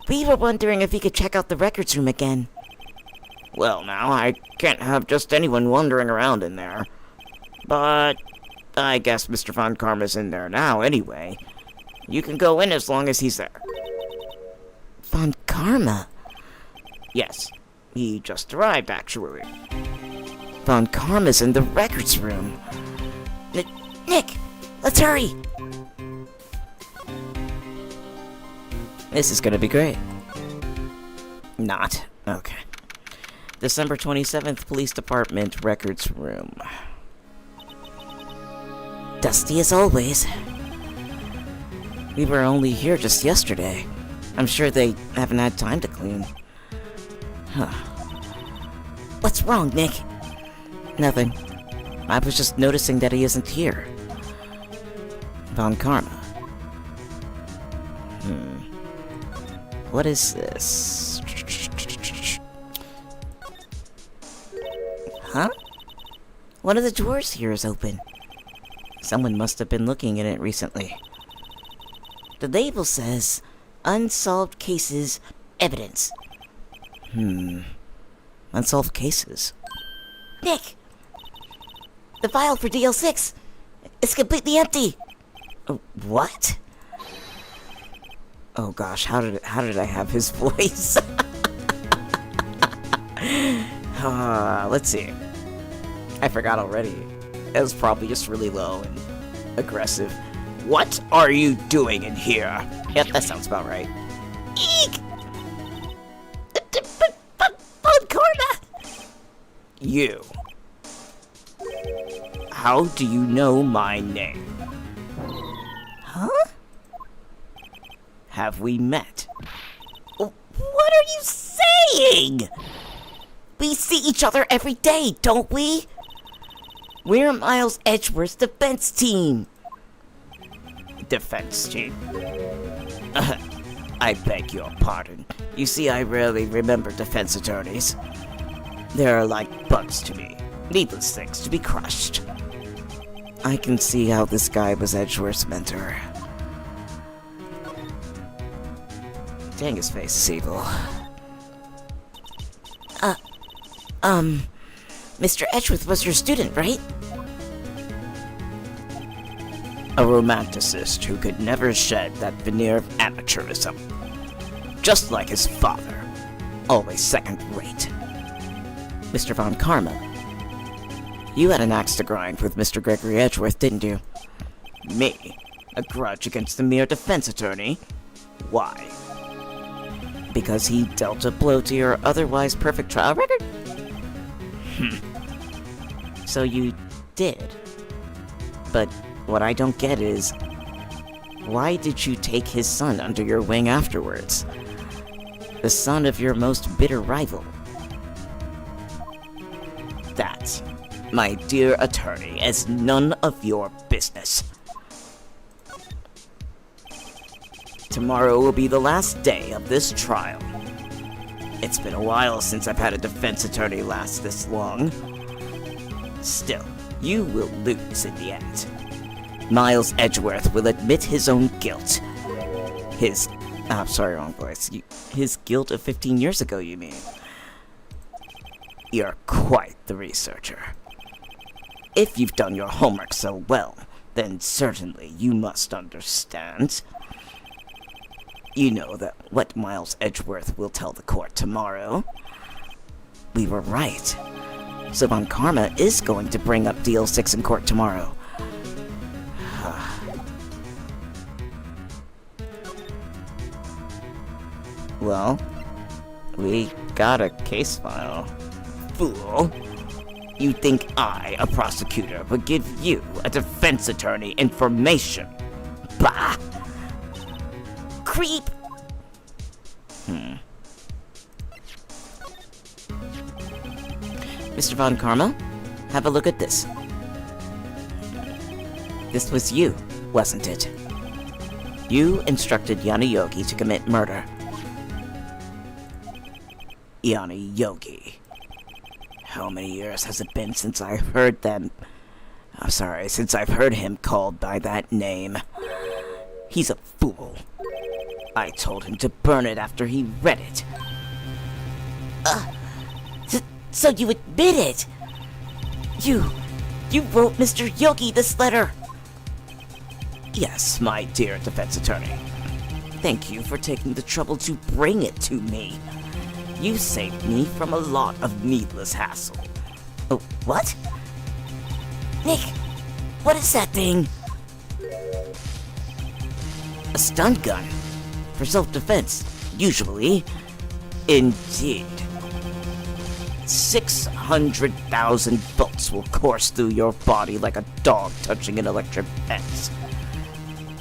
We were wondering if he could check out the records room again. Well, now, I can't have just anyone wandering around in there. But I guess Mr. Von Karma's in there now anyway. You can go in as long as he's there. Von Karma? Yes, he just arrived, actually. Von Karma's in the records room. Nick, let's hurry! This is gonna be great. Not. Okay. December 27th, Police Department, Records Room. Dusty as always. We were only here just yesterday. I'm sure they haven't had time to clean. Huh. What's wrong, Nick? Nothing. I was just noticing that he isn't here. Von Karma. What is this? Huh? One of the drawers here is open. Someone must have been looking in it recently. The label says, Unsolved Cases, Evidence. Unsolved cases. Nick! The file for DL6 is completely empty. What? Oh gosh, how did I have his voice? Let's see. I forgot already. It was probably just really low and aggressive. What are you doing in here? Yep, that sounds about right. Eek! Von Karma! You. How do you know my name? Huh? Have we met? What are you saying? We see each other every day, don't we? We're Miles Edgeworth's defense team. Defense team. I beg your pardon. You see, I rarely remember defense attorneys. They're like bugs to me. Needless things to be crushed. I can see how this guy was Edgeworth's mentor. Dang, his face is evil. Mr. Edgeworth was your student, right? A romanticist who could never shed that veneer of amateurism. Just like his father. Always second rate. Mr. Von Karma, you had an axe to grind with Mr. Gregory Edgeworth, didn't you? Me? A grudge against the mere defense attorney? Why? Because he dealt a blow to your otherwise perfect trial record? So you did. But what I don't get is, why did you take his son under your wing afterwards? The son of your most bitter rival. That, my dear attorney, is none of your business. Tomorrow will be the last day of this trial. It's been a while since I've had a defense attorney last this long. Still, you will lose in the end. Miles Edgeworth will admit his own guilt. Sorry, wrong voice. His guilt of 15 years ago, you mean? You're quite the researcher. If you've done your homework so well, then certainly you must understand. You know that what Miles Edgeworth will tell the court tomorrow. We were right. So Von Karma is going to bring up DL6 in court tomorrow. Well, we got a case file. Fool. You think I, a prosecutor, would give you, a defense attorney, information? Bah! Creep! Mr. Von Karma, have a look at this. This was you, wasn't it? You instructed Yana Yogi to commit murder. Yana Yogi. How many years has it been since I heard since I've heard him called by that name. He's a fool. I told him to burn it after he read it. So you admit it? You wrote Mr. Yogi this letter? Yes, my dear defense attorney. Thank you for taking the trouble to bring it to me. You saved me from a lot of needless hassle. Oh, what? Nick, what is that thing? A stun gun. For self-defense, usually. Indeed. 600,000 bolts will course through your body like a dog touching an electric fence.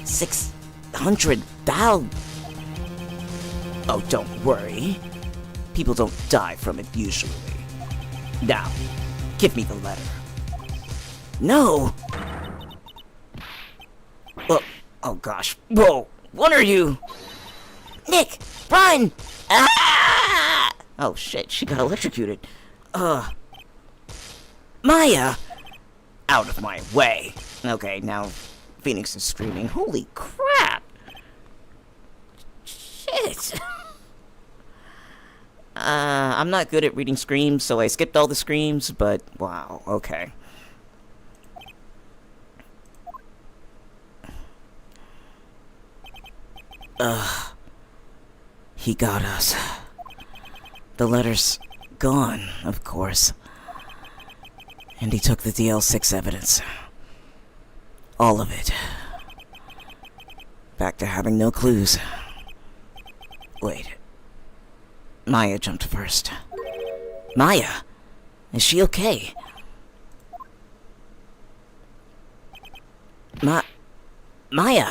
600,000? Oh, don't worry. People don't die from it usually. Now, give me the letter. No! Oh gosh. Whoa! What are you? Nick, run! Ah! Oh shit, she got electrocuted. Maya! Out of my way. Okay, now Phoenix is screaming. Holy crap! Shit! I'm not good at reading screams, so I skipped all the screams, but wow, okay. He got us. The letter's gone, of course. And he took the DL6 evidence. All of it. Back to having no clues. Wait. Maya jumped first. Maya? Is she okay? Maya!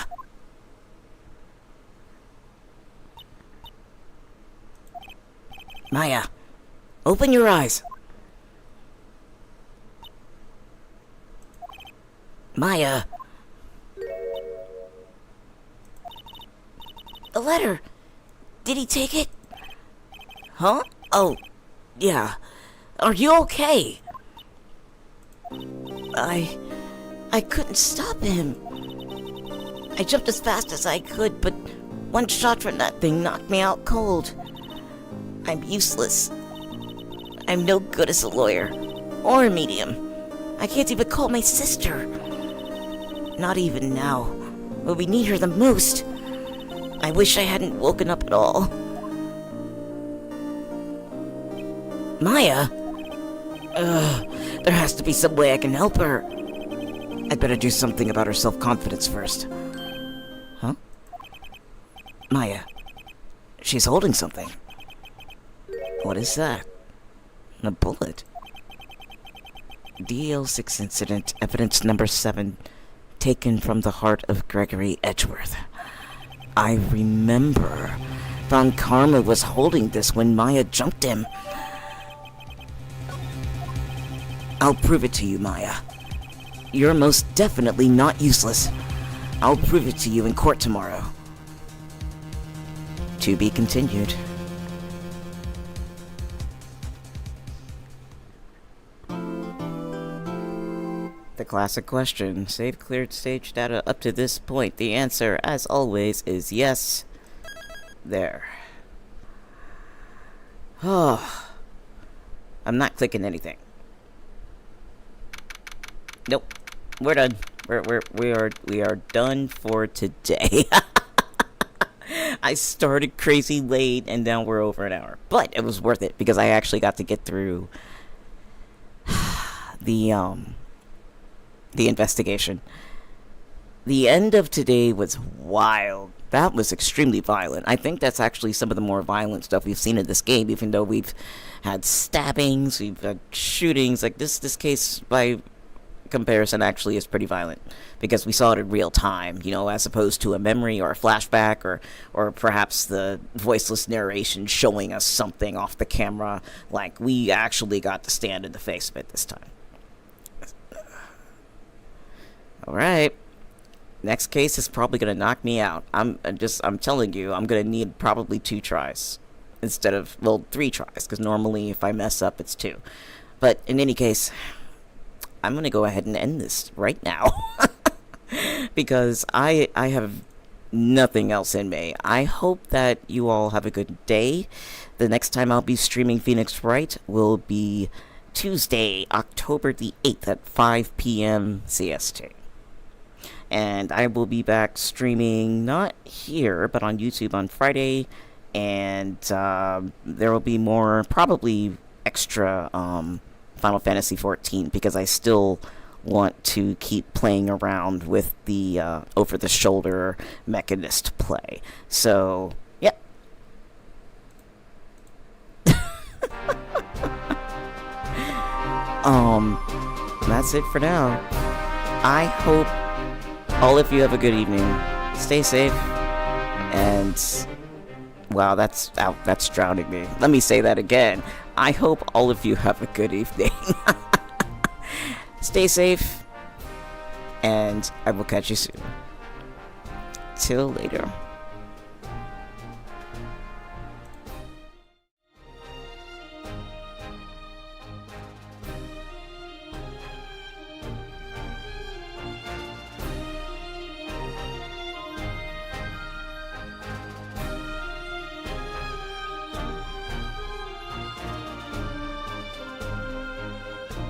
Maya, open your eyes. Maya. The letter. Did he take it? Huh? Oh, yeah. Are you okay? I couldn't stop him. I jumped as fast as I could, but one shot from that thing knocked me out cold. I'm useless. I'm no good as a lawyer. Or a medium. I can't even call my sister. Not even now, when we need her the most. I wish I hadn't woken up at all. Maya? There has to be some way I can help her. I'd better do something about her self-confidence first. Huh? Maya. She's holding something. What is that? A bullet. DL6 incident, evidence number 7, taken from the heart of Gregory Edgeworth. I remember. Von Karma was holding this when Maya jumped him. I'll prove it to you, Maya. You're most definitely not useless. I'll prove it to you in court tomorrow. To be continued. The classic question. Save cleared stage data up to this point. The answer, as always, is yes. There. Oh. I'm not clicking anything. Nope. We're done. We are done for today. I started crazy late and now we're over an hour. But it was worth it because I actually got to get through the investigation. The end of today was wild. That was extremely violent. I think that's actually some of the more violent stuff we've seen in this game, even though we've had stabbings, we've had shootings. Like this case, by comparison, actually is pretty violent because we saw it in real time, you know, as opposed to a memory or a flashback or perhaps the voiceless narration showing us something off the camera. Like, we actually got to stand in the face of it this time. Alright. Next case is probably gonna knock me out. I'm telling you, I'm gonna need probably 2 tries. Instead of, well, 3 tries, because normally if I mess up, it's 2. But in any case, I'm gonna go ahead and end this right now. Because I have nothing else in me. I hope that you all have a good day. The next time I'll be streaming Phoenix Wright will be Tuesday, October the 8th at 5 p.m. CST. And I will be back streaming, not here, but on YouTube on Friday. And there will be more, probably extra Final Fantasy XIV, because I still want to keep playing around with the over-the-shoulder Mechanist play. So, yep. That's it for now. I hope all of you have a good evening. Stay safe. And, wow, that's drowning me. Let me say that again. I hope all of you have a good evening. Stay safe. And I will catch you soon. Till later.